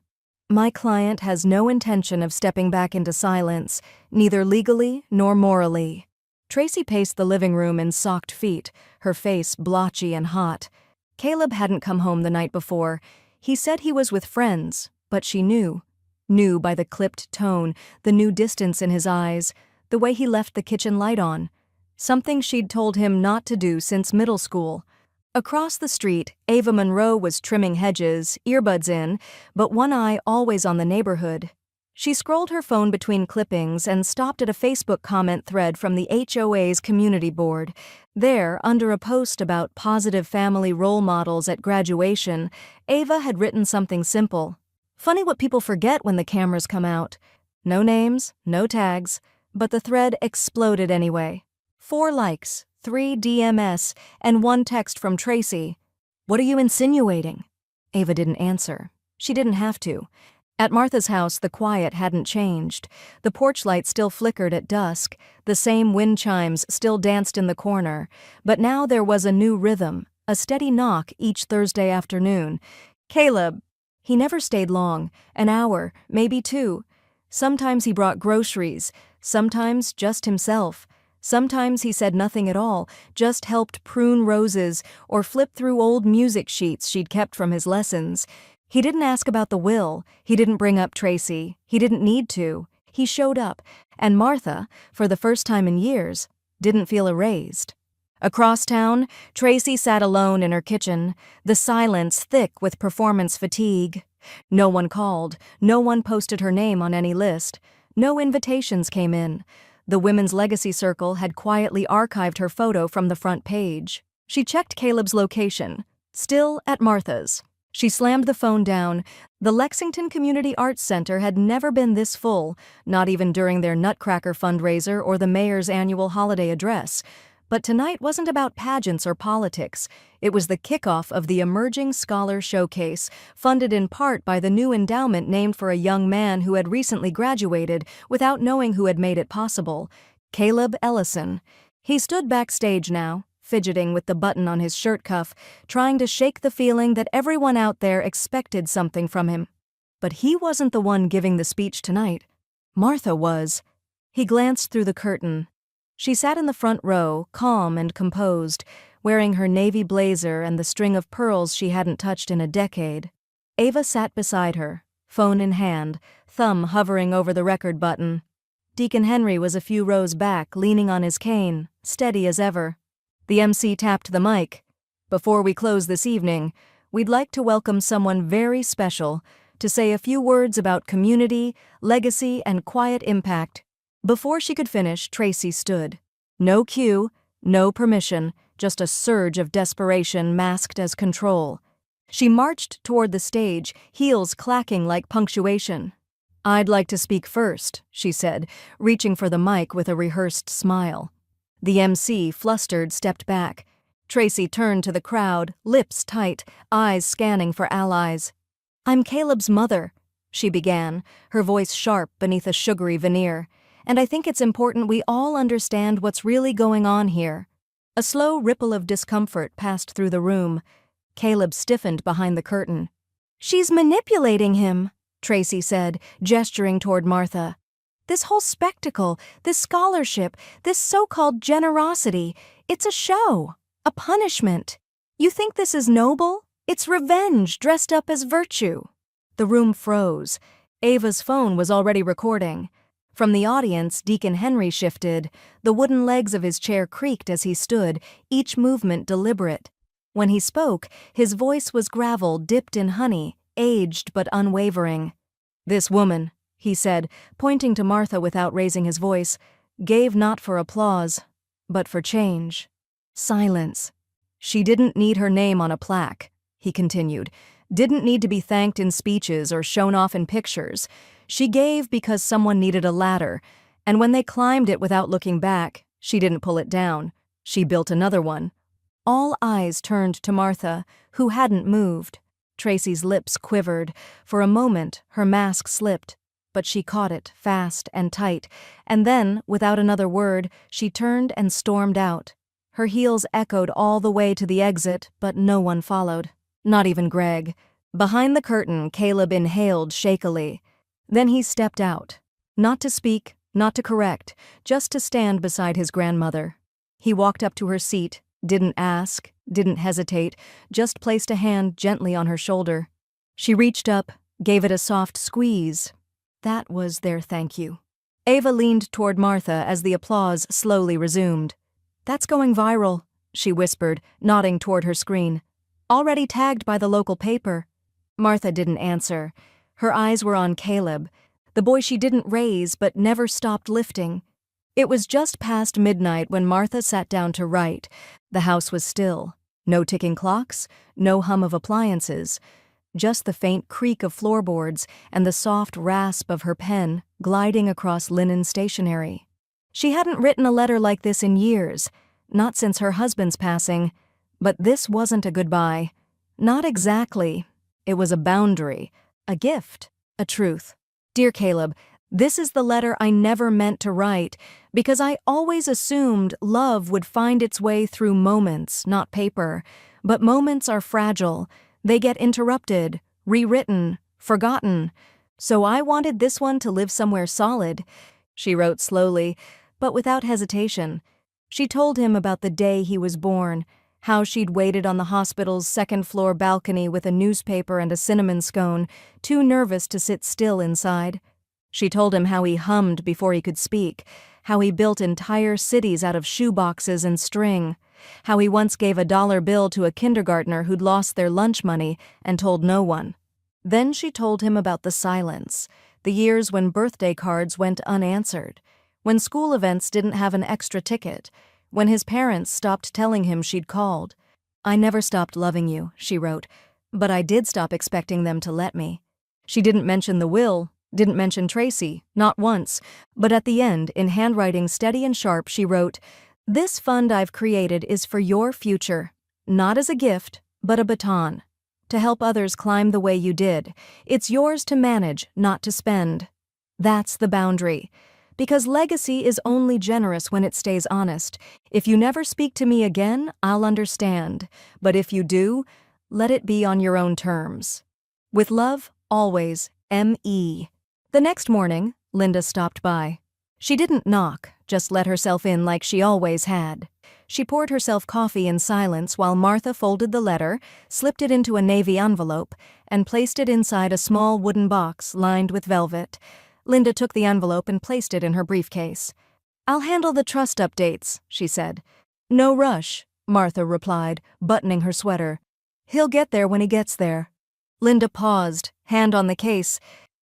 "My client has no intention of stepping back into silence, neither legally nor morally." Tracy paced the living room in socked feet, her face blotchy and hot. Caleb hadn't come home the night before. He said he was with friends, but she knew by the clipped tone, the new distance in his eyes, the way he left the kitchen light on. Something she'd told him not to do since middle school. Across the street, Ava Monroe was trimming hedges, earbuds in, but one eye always on the neighborhood. She scrolled her phone between clippings and stopped at a Facebook comment thread from the HOA's community board. There, under a post about positive family role models at graduation, Ava had written something simple. "Funny what people forget when the cameras come out. No names, no tags, but the thread exploded anyway. 4 likes, 3 DMS, and 1 text from Tracy. "What are you insinuating?" Ava didn't answer. She didn't have to. At Martha's house, the quiet hadn't changed. The porch light still flickered at dusk, the same wind chimes still danced in the corner, but now there was a new rhythm, a steady knock each Thursday afternoon. "Caleb." He never stayed long, an hour, maybe 2. Sometimes he brought groceries, sometimes just himself. Sometimes he said nothing at all, just helped prune roses or flip through old music sheets she'd kept from his lessons. He didn't ask about the will, he didn't bring up Tracy, he didn't need to. He showed up, and Martha, for the first time in years, didn't feel erased. Across town, Tracy sat alone in her kitchen, the silence thick with performance fatigue. No one called, no one posted her name on any list, no invitations came in. The Women's Legacy Circle had quietly archived her photo from the front page. She checked Caleb's location, still at Martha's. She slammed the phone down. The Lexington Community Arts Center had never been this full, not even during their Nutcracker fundraiser or the mayor's annual holiday address. But tonight wasn't about pageants or politics. It was the kickoff of the Emerging Scholar Showcase, funded in part by the new endowment named for a young man who had recently graduated without knowing who had made it possible, Caleb Ellison. He stood backstage now, fidgeting with the button on his shirt cuff, trying to shake the feeling that everyone out there expected something from him. But he wasn't the one giving the speech tonight. Martha was. He glanced through the curtain. She sat in the front row, calm and composed, wearing her navy blazer and the string of pearls she hadn't touched in a decade. Ava sat beside her, phone in hand, thumb hovering over the record button. Deacon Henry was a few rows back, leaning on his cane, steady as ever. The MC tapped the mic. "Before we close this evening, we'd like to welcome someone very special to say a few words about community, legacy, and quiet impact." Before she could finish, Tracy stood. No cue, no permission, just a surge of desperation masked as control. She marched toward the stage, heels clacking like punctuation. "I'd like to speak first," she said, reaching for the mic with a rehearsed smile. The MC, flustered, stepped back. Tracy turned to the crowd, lips tight, eyes scanning for allies. "I'm Caleb's mother," she began, her voice sharp beneath a sugary veneer. "And I think it's important we all understand what's really going on here." A slow ripple of discomfort passed through the room. Caleb stiffened behind the curtain. "She's manipulating him," Tracy said, gesturing toward Martha. "This whole spectacle, this scholarship, this so-called generosity, it's a show, a punishment. You think this is noble? It's revenge dressed up as virtue." The room froze. Ava's phone was already recording. From the audience, Deacon Henry shifted. The wooden legs of his chair creaked as he stood, each movement deliberate. When he spoke, his voice was gravel dipped in honey, aged but unwavering. "This woman," he said, pointing to Martha without raising his voice, "gave not for applause, but for change." Silence. "She didn't need her name on a plaque," he continued. "Didn't need to be thanked in speeches or shown off in pictures. She gave because someone needed a ladder, and when they climbed it without looking back, she didn't pull it down. She built another one." All eyes turned to Martha, who hadn't moved. Tracy's lips quivered. For a moment, her mask slipped, but she caught it fast and tight, and then, without another word, she turned and stormed out. Her heels echoed all the way to the exit, but no one followed. Not even Greg. Behind the curtain, Caleb inhaled shakily. Then he stepped out. Not to speak, not to correct, just to stand beside his grandmother. He walked up to her seat, didn't ask, didn't hesitate, just placed a hand gently on her shoulder. She reached up, gave it a soft squeeze. That was their thank you. Ava leaned toward Martha as the applause slowly resumed. "That's going viral," she whispered, nodding toward her screen. "Already tagged by the local paper." Martha didn't answer. Her eyes were on Caleb, the boy she didn't raise but never stopped lifting. It was just past midnight when Martha sat down to write. The house was still. No ticking clocks, no hum of appliances. just the faint creak of floorboards and the soft rasp of her pen gliding across linen stationery. She hadn't written a letter like this in years, not since her husband's passing, but this wasn't a goodbye. Not exactly. It was a boundary, a gift, a truth. Dear Caleb, this is the letter I never meant to write because I always assumed love would find its way through moments, not paper. But moments are fragile. They get interrupted, rewritten, forgotten. So I wanted this one to live somewhere solid. She wrote slowly, but without hesitation. She told him about the day he was born, how she'd waited on the hospital's second-floor balcony with a newspaper and a cinnamon scone, too nervous to sit still inside. She told him how he hummed before he could speak, how he built entire cities out of shoeboxes and string, how he once gave a dollar bill to a kindergartner who'd lost their lunch money and told no one. Then she told him about the silence, the years when birthday cards went unanswered, when school events didn't have an extra ticket, when his parents stopped telling him she'd called. I never stopped loving you, she wrote, but I did stop expecting them to let me. She didn't mention the will, didn't mention Tracy, not once, but at the end, in handwriting steady and sharp, she wrote, "This fund I've created is for your future, not as a gift, but a baton, to help others climb the way you did. It's yours to manage, not to spend." That's the boundary. Because legacy is only generous when it stays honest. If you never speak to me again, I'll understand. But if you do, let it be on your own terms. With love, always, M.E. The next morning, Linda stopped by. She didn't knock, just let herself in like she always had. She poured herself coffee in silence while Martha folded the letter, slipped it into a navy envelope, and placed it inside a small wooden box lined with velvet. Linda took the envelope and placed it in her briefcase. "I'll handle the trust updates," she said. "No rush," Martha replied, buttoning her sweater. "He'll get there when he gets there." Linda paused, hand on the case.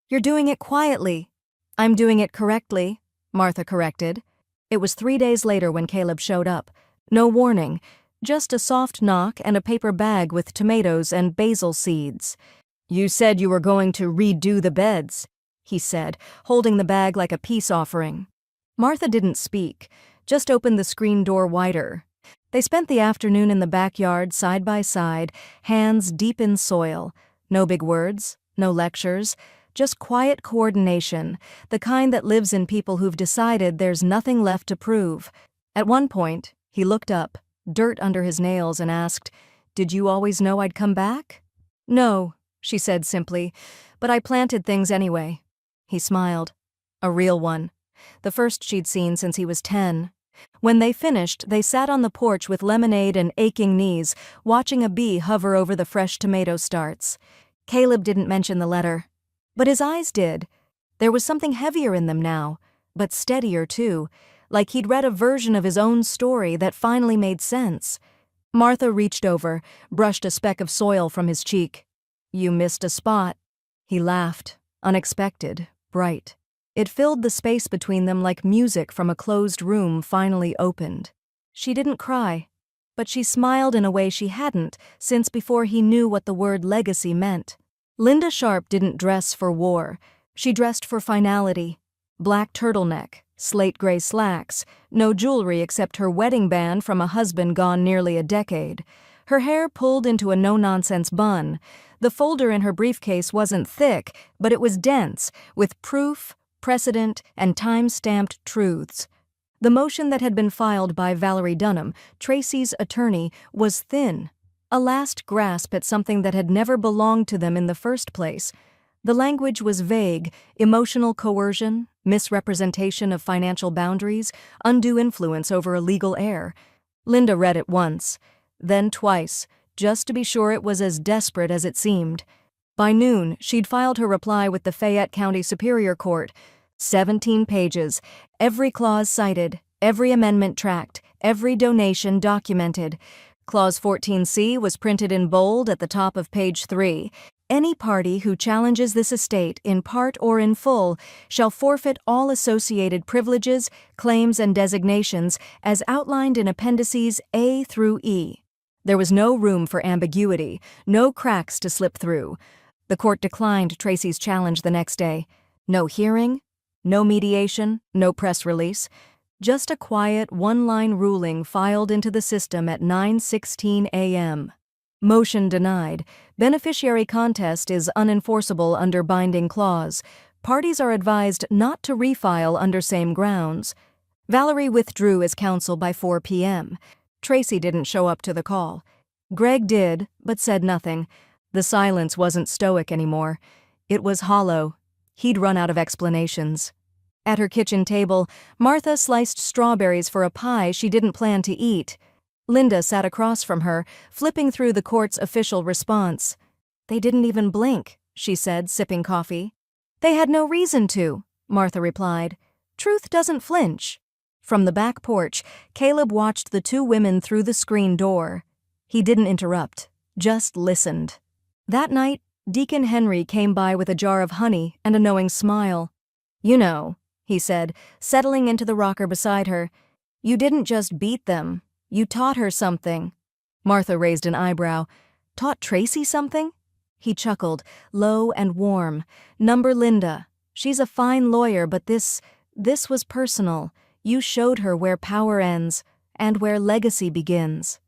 "You're doing it quietly." "I'm doing it correctly," Martha corrected. It was 3 days later when Caleb showed up. No warning, just a soft knock and a paper bag with tomatoes and basil seeds. "You said you were going to redo the beds," he said, holding the bag like a peace offering. Martha didn't speak, just opened the screen door wider. They spent the afternoon in the backyard side by side, hands deep in soil. No big words, no lectures, just quiet coordination, the kind that lives in people who've decided there's nothing left to prove. At one point, he looked up, dirt under his nails, and asked, "Did you always know I'd come back?" "No," she said simply, "but I planted things anyway." He smiled. A real one. The first she'd seen since he was 10. When they finished, they sat on the porch with lemonade and aching knees, watching a bee hover over the fresh tomato starts. Caleb didn't mention the letter. But his eyes did. There was something heavier in them now, but steadier too, like he'd read a version of his own story that finally made sense. Martha reached over, brushed a speck of soil from his cheek. "You missed a spot." He laughed, unexpected, bright. It filled the space between them like music from a closed room finally opened. She didn't cry, but she smiled in a way she hadn't since before he knew what the word legacy meant. Linda Sharp didn't dress for war. She dressed for finality. Black turtleneck, slate gray slacks, no jewelry except her wedding band from a husband gone nearly a decade. Her hair pulled into a no-nonsense bun. The folder in her briefcase wasn't thick, but it was dense, with proof, precedent, and time-stamped truths. The motion that had been filed by Valerie Dunham, Tracy's attorney, was thin. A last grasp at something that had never belonged to them in the first place. The language was vague: emotional coercion, misrepresentation of financial boundaries, undue influence over a legal heir. Linda read it once, then twice, just to be sure it was as desperate as it seemed. By noon, she'd filed her reply with the Fayette County Superior Court. 17 pages, every clause cited, every amendment tracked, every donation documented. Clause 14C was printed in bold at the top of page 3. Any party who challenges this estate in part or in full shall forfeit all associated privileges, claims, and designations as outlined in appendices A through E. There was no room for ambiguity, no cracks to slip through. The court declined Tracy's challenge the next day. No hearing, no mediation, no press release. Just a quiet one-line ruling filed into the system at 9:16 a.m. Motion denied. Beneficiary contest is unenforceable under binding clause. Parties are advised not to refile under same grounds. Valerie withdrew as counsel by 4 p.m. Tracy didn't show up to the call. Greg did, but said nothing. The silence wasn't stoic anymore. It was hollow. He'd run out of explanations. At her kitchen table, Martha sliced strawberries for a pie she didn't plan to eat. Linda sat across from her, flipping through the court's official response. "They didn't even blink," she said, sipping coffee. "They had no reason to," Martha replied. "Truth doesn't flinch." From the back porch, Caleb watched the two women through the screen door. He didn't interrupt, just listened. That night, Deacon Henry came by with a jar of honey and a knowing smile. "You know," he said, settling into the rocker beside her, "you didn't just beat them. You taught her something." Martha raised an eyebrow. "Taught Tracy something?" He chuckled, low and warm. "Number Linda. She's a fine lawyer, but this was personal. You showed her where power ends and where legacy begins."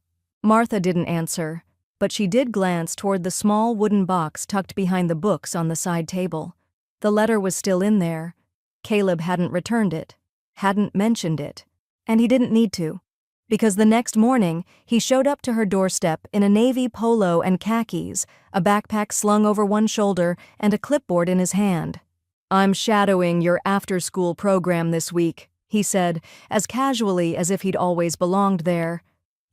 Martha didn't answer, but she did glance toward the small wooden box tucked behind the books on the side table. The letter was still in there. Caleb hadn't returned it, hadn't mentioned it, and he didn't need to, because the next morning he showed up to her doorstep in a navy polo and khakis, a backpack slung over one shoulder and a clipboard in his hand. "I'm shadowing your after-school program this week," he said, as casually as if he'd always belonged there.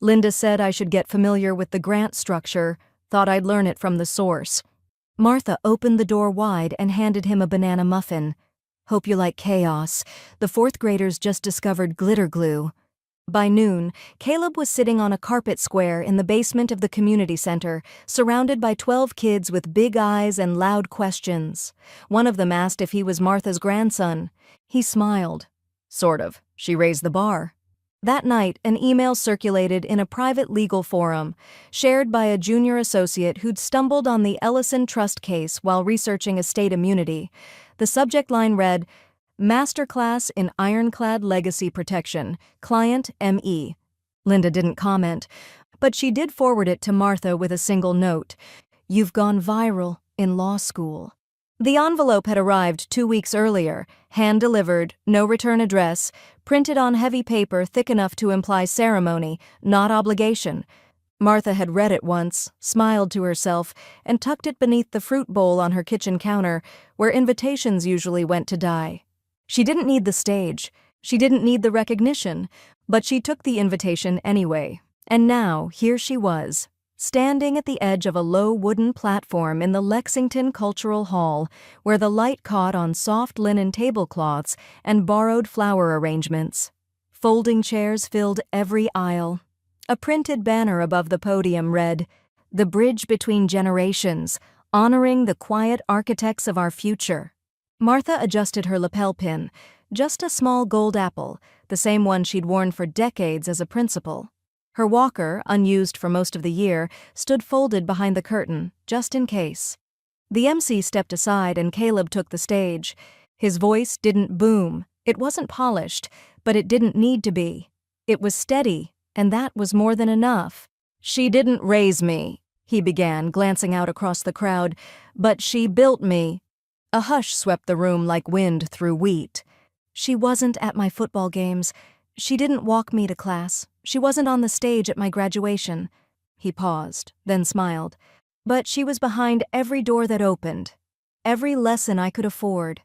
"Linda said I should get familiar with the grant structure, thought I'd learn it from the source." Martha opened the door wide and handed him a banana muffin. "Hope you like chaos. The fourth graders just discovered glitter glue." By noon, Caleb was sitting on a carpet square in the basement of the community center, surrounded by 12 kids with big eyes and loud questions. One of them asked if he was Martha's grandson. He smiled. "Sort of. She raised the bar." That night, an email circulated in a private legal forum, shared by a junior associate who'd stumbled on the Ellison Trust case while researching estate immunity. The subject line read, "Masterclass in Ironclad Legacy Protection, Client M.E." Linda didn't comment, but she did forward it to Martha with a single note. "You've gone viral in law school." The envelope had arrived 2 weeks earlier, hand-delivered, no return address, printed on heavy paper thick enough to imply ceremony, not obligation. Martha had read it once, smiled to herself, and tucked it beneath the fruit bowl on her kitchen counter, where invitations usually went to die. She didn't need the stage. She didn't need the recognition, but she took the invitation anyway. And now, here she was, standing at the edge of a low wooden platform in the Lexington Cultural Hall, where the light caught on soft linen tablecloths and borrowed flower arrangements. Folding chairs filled every aisle. A printed banner above the podium read, "The Bridge Between Generations, Honoring the Quiet Architects of Our Future." Martha adjusted her lapel pin, just a small gold apple, the same one she'd worn for decades as a principal. Her walker, unused for most of the year, stood folded behind the curtain, just in case. The MC stepped aside and Caleb took the stage. His voice didn't boom. It wasn't polished, but it didn't need to be. It was steady, and that was more than enough. "She didn't raise me," he began, glancing out across the crowd, "but she built me." A hush swept the room like wind through wheat. "She wasn't at my football games. She didn't walk me to class. She wasn't on the stage at my graduation." He paused, then smiled. "But she was behind every door that opened, every lesson I could afford,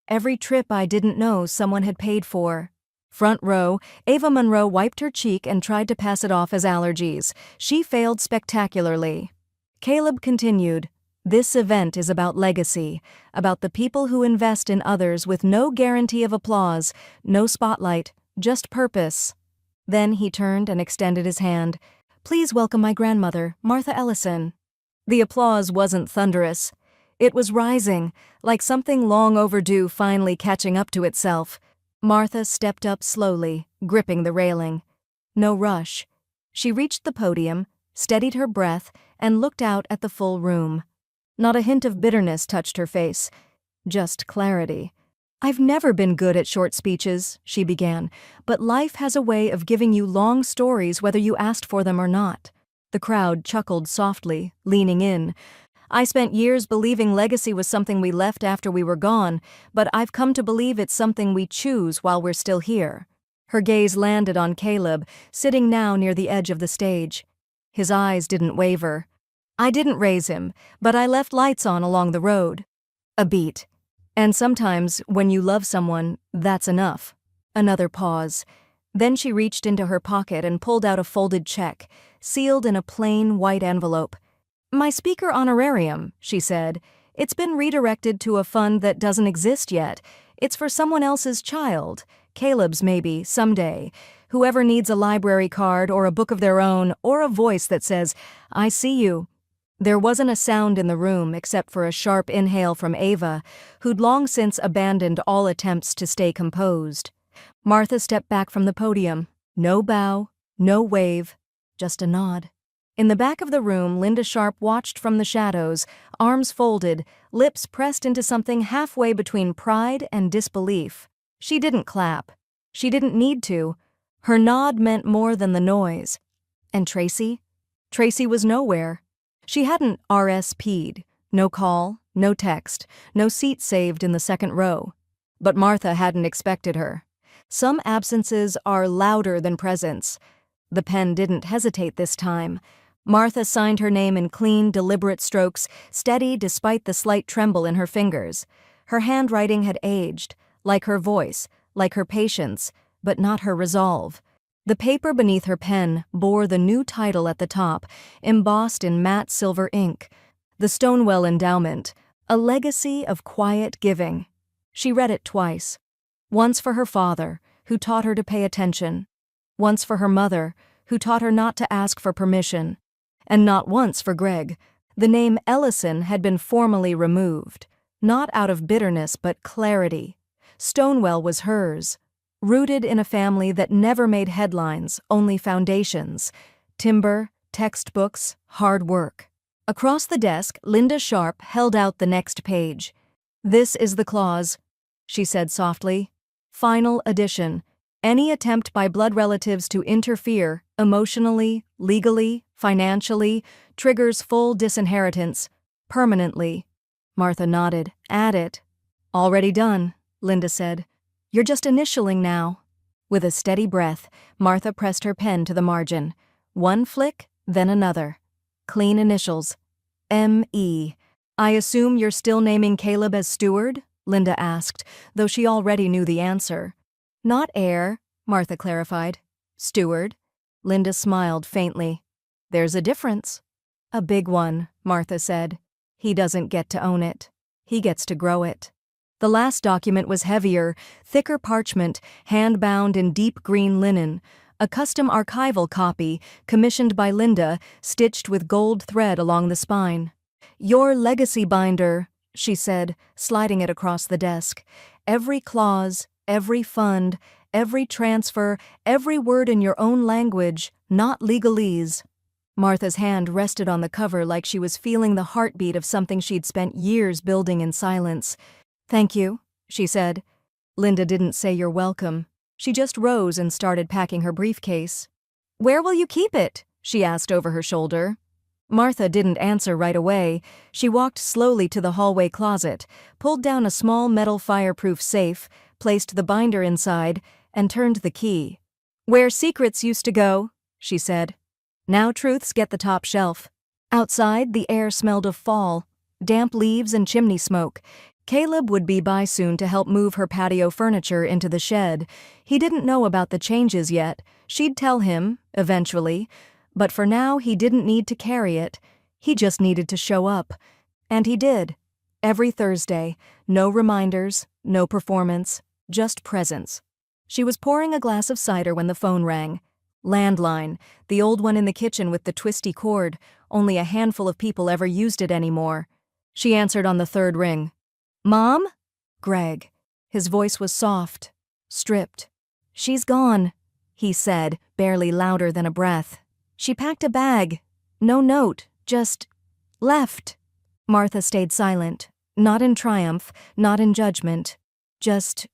every trip I didn't know someone had paid for." Front row, Ava Monroe wiped her cheek and tried to pass it off as allergies. She failed spectacularly. Caleb continued, "This event is about legacy, about the people who invest in others with no guarantee of applause, no spotlight, just purpose." Then he turned and extended his hand. "Please welcome my grandmother, Martha Ellison." The applause wasn't thunderous. It was rising, like something long overdue finally catching up to itself. Martha stepped up slowly, gripping the railing. No rush. She reached the podium, steadied her breath, and looked out at the full room. Not a hint of bitterness touched her face, just clarity. "I've never been good at short speeches," she began, "but life has a way of giving you long stories whether you asked for them or not." The crowd chuckled softly, leaning in. "I spent years believing legacy was something we left after we were gone, but I've come to believe it's something we choose while we're still here." Her gaze landed on Caleb, sitting now near the edge of the stage. His eyes didn't waver. "I didn't raise him, but I left lights on along the road." A beat. "And sometimes, when you love someone, that's enough." Another pause. Then she reached into her pocket and pulled out a folded check, sealed in a plain white envelope. "My speaker honorarium," she said. "It's been redirected to a fund that doesn't exist yet. It's for someone else's child. Caleb's maybe, someday. Whoever needs a library card or a book of their own or a voice that says, 'I see you.'" There wasn't a sound in the room except for a sharp inhale from Ava, who'd long since abandoned all attempts to stay composed. Martha stepped back from the podium. No bow, no wave, just a nod. In the back of the room, Linda Sharp watched from the shadows, arms folded, lips pressed into something halfway between pride and disbelief. She didn't clap. She didn't need to. Her nod meant more than the noise. And Tracy? Tracy was nowhere. She hadn't RSP'd. No call, no text, no seat saved in the second row. But Martha hadn't expected her. Some absences are louder than presence. The pen didn't hesitate this time. Martha signed her name in clean, deliberate strokes, steady despite the slight tremble in her fingers. Her handwriting had aged, like her voice, like her patience, but not her resolve. The paper beneath her pen bore the new title at the top, embossed in matte silver ink. The Stonewell Endowment, a legacy of quiet giving. She read it twice. Once for her father, who taught her to pay attention. Once for her mother, who taught her not to ask for permission. And not once for Greg. The name Ellison had been formally removed. Not out of bitterness, but clarity. Stonewell was hers. Rooted in a family that never made headlines, only foundations. Timber, textbooks, hard work. Across the desk, Linda Sharp held out the next page. "This is the clause," she said softly. "Final edition. Any attempt by blood relatives to interfere, emotionally, legally, financially, triggers full disinheritance, permanently." Martha nodded. "Add it." "Already done," Linda said. "You're just initialing now." With a steady breath, Martha pressed her pen to the margin. One flick, then another. Clean initials. M.E. "I assume you're still naming Caleb as steward?" Linda asked, though she already knew the answer. "Not heir," Martha clarified. "Steward." Linda smiled faintly. "There's a difference." "A big one," Martha said. "He doesn't get to own it. He gets to grow it." The last document was heavier, thicker parchment, hand-bound in deep green linen, a custom archival copy, commissioned by Linda, stitched with gold thread along the spine. "Your legacy binder," she said, sliding it across the desk. "Every clause, every fund, every transfer, every word in your own language, not legalese." Martha's hand rested on the cover like she was feeling the heartbeat of something she'd spent years building in silence. "Thank you," she said. Linda didn't say you're welcome. She just rose and started packing her briefcase. "Where will you keep it?" she asked over her shoulder. Martha didn't answer right away. She walked slowly to the hallway closet, pulled down a small metal fireproof safe, placed the binder inside, and turned the key. "Where secrets used to go," she said. "Now truths get the top shelf." Outside, the air smelled of fall, damp leaves and chimney smoke. Caleb would be by soon to help move her patio furniture into the shed. He didn't know about the changes yet. She'd tell him, eventually. But for now, he didn't need to carry it. He just needed to show up. And he did. Every Thursday. No reminders, no performance, just presence. She was pouring a glass of cider when the phone rang. Landline, the old one in the kitchen with the twisty cord. Only a handful of people ever used it anymore. She answered on the third ring. "Mom?" "Greg." His voice was soft, stripped. "She's gone," he said, barely louder than a breath. "She packed a bag. No note, just left." Martha stayed silent, not in triumph, not in judgment, just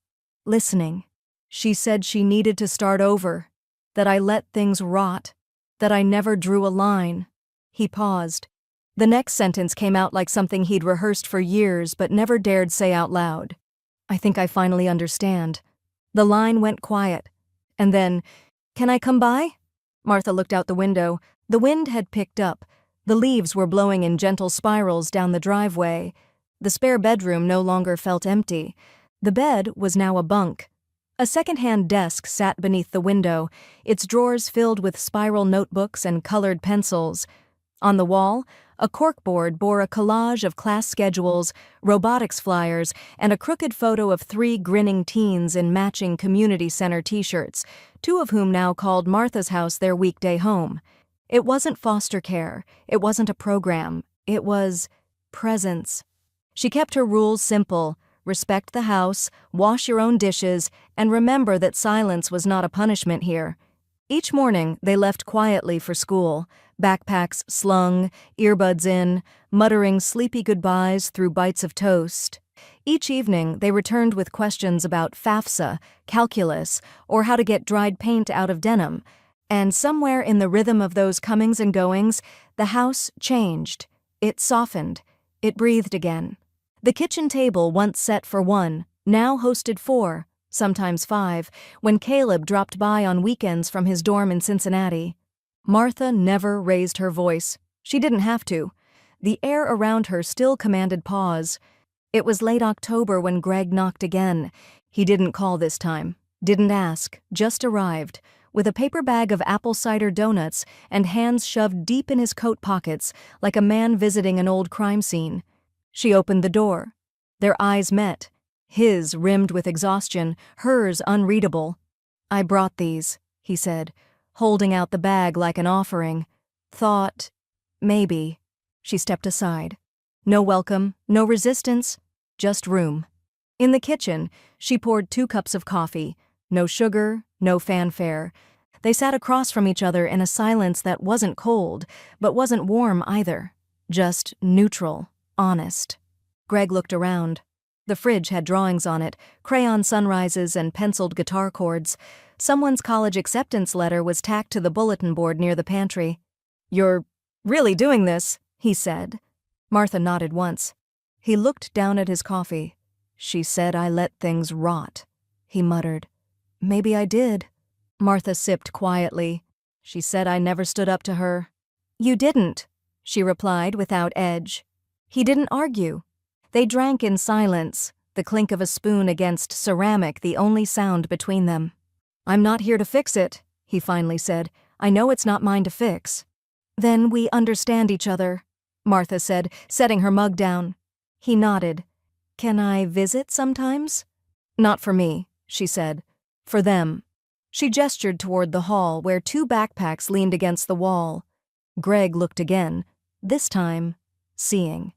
listening. She said she needed to start over, that I let things rot, that I never drew a line. He paused. The next sentence came out like something he'd rehearsed for years but never dared say out loud. I think I finally understand. The line went quiet. And then, can I come by? Martha looked out the window. The wind had picked up. The leaves were blowing in gentle spirals down the driveway. The spare bedroom no longer felt empty. The bed was now a bunk. A second-hand desk sat beneath the window, its drawers filled with spiral notebooks and colored pencils. On the wall, a corkboard bore a collage of class schedules, robotics flyers, and a crooked photo of 3 grinning teens in matching community center t-shirts, 2 of whom now called Martha's house their weekday home. It wasn't foster care, it wasn't a program, it was presence. She kept her rules simple: respect the house, wash your own dishes, and remember that silence was not a punishment here. Each morning, they left quietly for school, backpacks slung, earbuds in, muttering sleepy goodbyes through bites of toast. Each evening, they returned with questions about FAFSA, calculus, or how to get dried paint out of denim. And somewhere in the rhythm of those comings and goings, the house changed. It softened. It breathed again. The kitchen table, once set for 1, now hosted 4, sometimes 5, when Caleb dropped by on weekends from his dorm in Cincinnati. Martha never raised her voice. She didn't have to. The air around her still commanded pause. It was late October when Greg knocked again. He didn't call this time, didn't ask, just arrived, with a paper bag of apple cider donuts and hands shoved deep in his coat pockets like a man visiting an old crime scene. She opened the door. Their eyes met, his rimmed with exhaustion, hers unreadable. I brought these, he said, holding out the bag like an offering. Thought, maybe. She stepped aside. No welcome, no resistance, just room. In the kitchen, she poured 2 cups of coffee. No sugar, no fanfare. They sat across from each other in a silence that wasn't cold, but wasn't warm either. Just neutral, honest. Greg looked around. The fridge had drawings on it, crayon sunrises and penciled guitar chords. Someone's college acceptance letter was tacked to the bulletin board near the pantry. "You're really doing this?" he said. Martha nodded once. He looked down at his coffee. "She said I let things rot," he muttered. "Maybe I did." Martha sipped quietly. "She said I never stood up to her." "You didn't," she replied without edge. He didn't argue. They drank in silence, the clink of a spoon against ceramic the only sound between them. "I'm not here to fix it," he finally said. "I know it's not mine to fix." "Then we understand each other," Martha said, setting her mug down. He nodded. "Can I visit sometimes?" "Not for me," she said. "For them." She gestured toward the hall where 2 backpacks leaned against the wall. Greg looked again, this time seeing.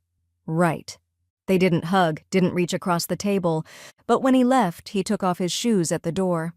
Right. They didn't hug, didn't reach across the table, but when he left, he took off his shoes at the door.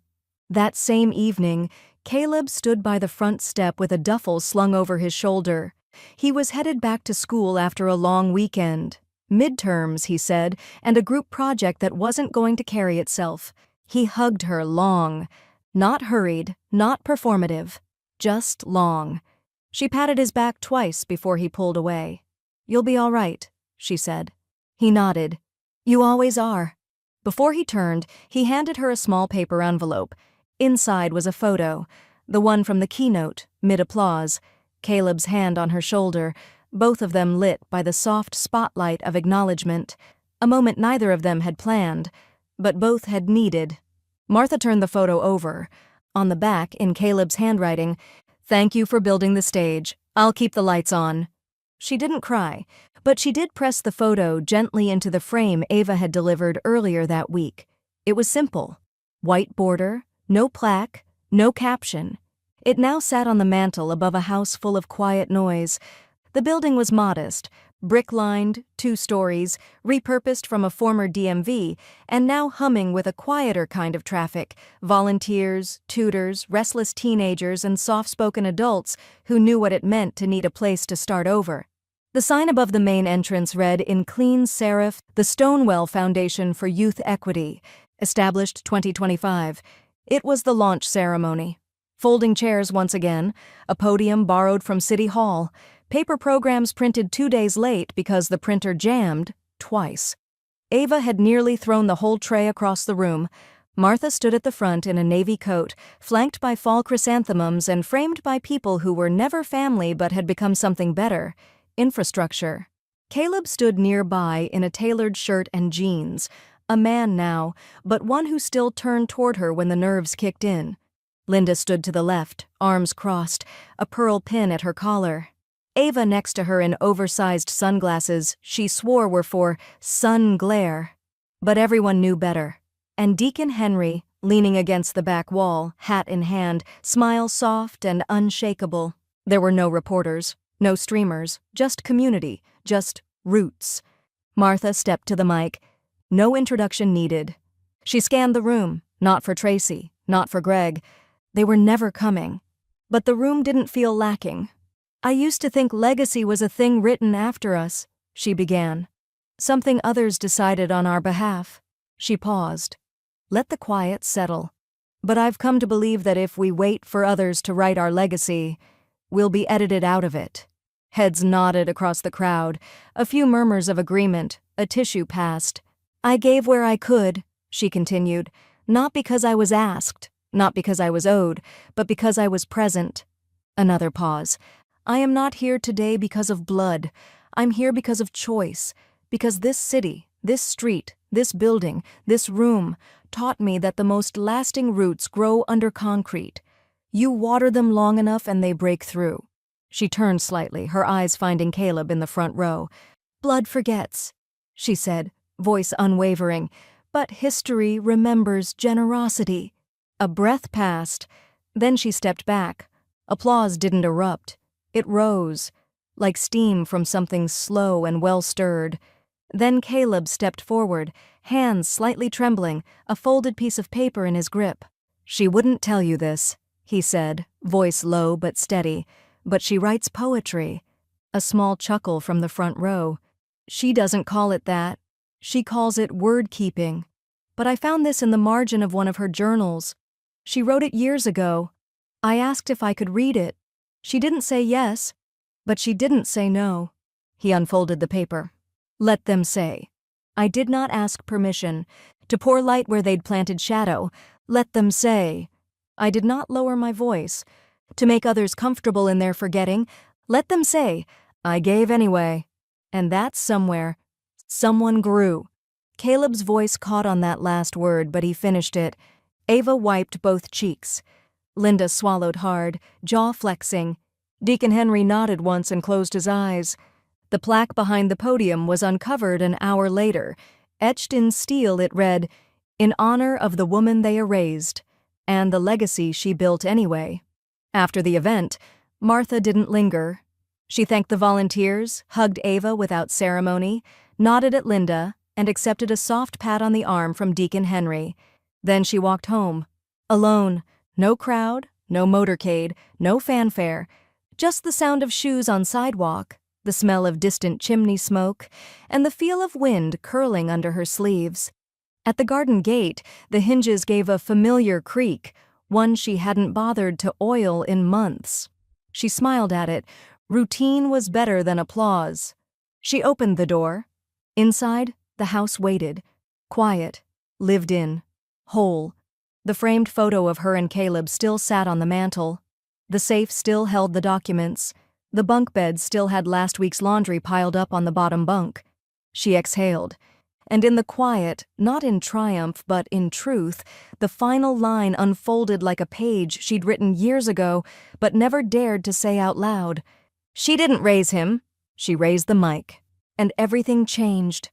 That same evening, Caleb stood by the front step with a duffel slung over his shoulder. He was headed back to school after a long weekend. Midterms, he said, and a group project that wasn't going to carry itself. He hugged her long. Not hurried, not performative. Just long. She patted his back twice before he pulled away. "You'll be all right," she said. He nodded. "You always are." Before he turned, he handed her a small paper envelope. Inside was a photo, the one from the keynote, mid-applause, Caleb's hand on her shoulder, both of them lit by the soft spotlight of acknowledgement, a moment neither of them had planned, but both had needed. Martha turned the photo over. On the back, in Caleb's handwriting, "Thank you for building the stage. I'll keep the lights on." She didn't cry, but she did press the photo gently into the frame Ava had delivered earlier that week. It was simple. White border, no plaque, no caption. It now sat on the mantel above a house full of quiet noise. The building was modest, brick-lined, 2 stories, repurposed from a former DMV, and now humming with a quieter kind of traffic, volunteers, tutors, restless teenagers, and soft-spoken adults who knew what it meant to need a place to start over. The sign above the main entrance read in clean serif, "The Stonewell Foundation for Youth Equity, established 2025. It was the launch ceremony. Folding chairs once again, a podium borrowed from City Hall, paper programs printed 2 days late because the printer jammed twice. Ava had nearly thrown the whole tray across the room. Martha stood at the front in a navy coat, flanked by fall chrysanthemums and framed by people who were never family but had become something better: infrastructure. Caleb stood nearby in a tailored shirt and jeans, a man now, but one who still turned toward her when the nerves kicked in. Linda stood to the left, arms crossed, a pearl pin at her collar. Ava next to her in oversized sunglasses she swore were for sun glare. But everyone knew better. And Deacon Henry, leaning against the back wall, hat in hand, smile soft and unshakable. There were no reporters, no streamers, just community, just roots. Martha stepped to the mic. No introduction needed. She scanned the room, not for Tracy, not for Greg. They were never coming. But the room didn't feel lacking. "I used to think legacy was a thing written after us," she began. "Something others decided on our behalf." She paused. Let the quiet settle. "But I've come to believe that if we wait for others to write our legacy, we'll be edited out of it." Heads nodded across the crowd, a few murmurs of agreement, a tissue passed. "I gave where I could," she continued, "not because I was asked, not because I was owed, but because I was present." Another pause. "I am not here today because of blood. I'm here because of choice, because this city, this street, this building, this room taught me that the most lasting roots grow under concrete. You water them long enough and they break through." She turned slightly, her eyes finding Caleb in the front row. "Blood forgets," she said, voice unwavering, "but history remembers generosity." A breath passed. Then she stepped back. Applause didn't erupt. It rose, like steam from something slow and well-stirred. Then Caleb stepped forward, hands slightly trembling, a folded piece of paper in his grip. "She wouldn't tell you this," he said, voice low but steady, "but she writes poetry." A small chuckle from the front row. "She doesn't call it that. She calls it word-keeping. But I found this in the margin of one of her journals. She wrote it years ago. I asked if I could read it. She didn't say yes, but she didn't say no." He unfolded the paper. "Let them say. I did not ask permission to pour light where they'd planted shadow. Let them say. I did not lower my voice to make others comfortable in their forgetting. Let them say. I gave anyway. And that somewhere, someone grew." Caleb's voice caught on that last word, but he finished it. Ava wiped both cheeks. Linda swallowed hard, jaw flexing. Deacon Henry nodded once and closed his eyes. The plaque behind the podium was uncovered an hour later. Etched in steel it read, "In honor of the woman they erased, and the legacy she built anyway." After the event, Martha didn't linger. She thanked the volunteers, hugged Ava without ceremony, nodded at Linda, and accepted a soft pat on the arm from Deacon Henry. Then she walked home, alone. No crowd, no motorcade, no fanfare, just the sound of shoes on sidewalk, the smell of distant chimney smoke, and the feel of wind curling under her sleeves. At the garden gate, the hinges gave a familiar creak, one she hadn't bothered to oil in months. She smiled at it. Routine was better than applause. She opened the door. Inside, the house waited, quiet, lived in, whole. The framed photo of her and Caleb still sat on the mantel. The safe still held the documents. The bunk bed still had last week's laundry piled up on the bottom bunk. She exhaled. And in the quiet, not in triumph but in truth, the final line unfolded like a page she'd written years ago but never dared to say out loud. She didn't raise him. She raised the mic. And everything changed.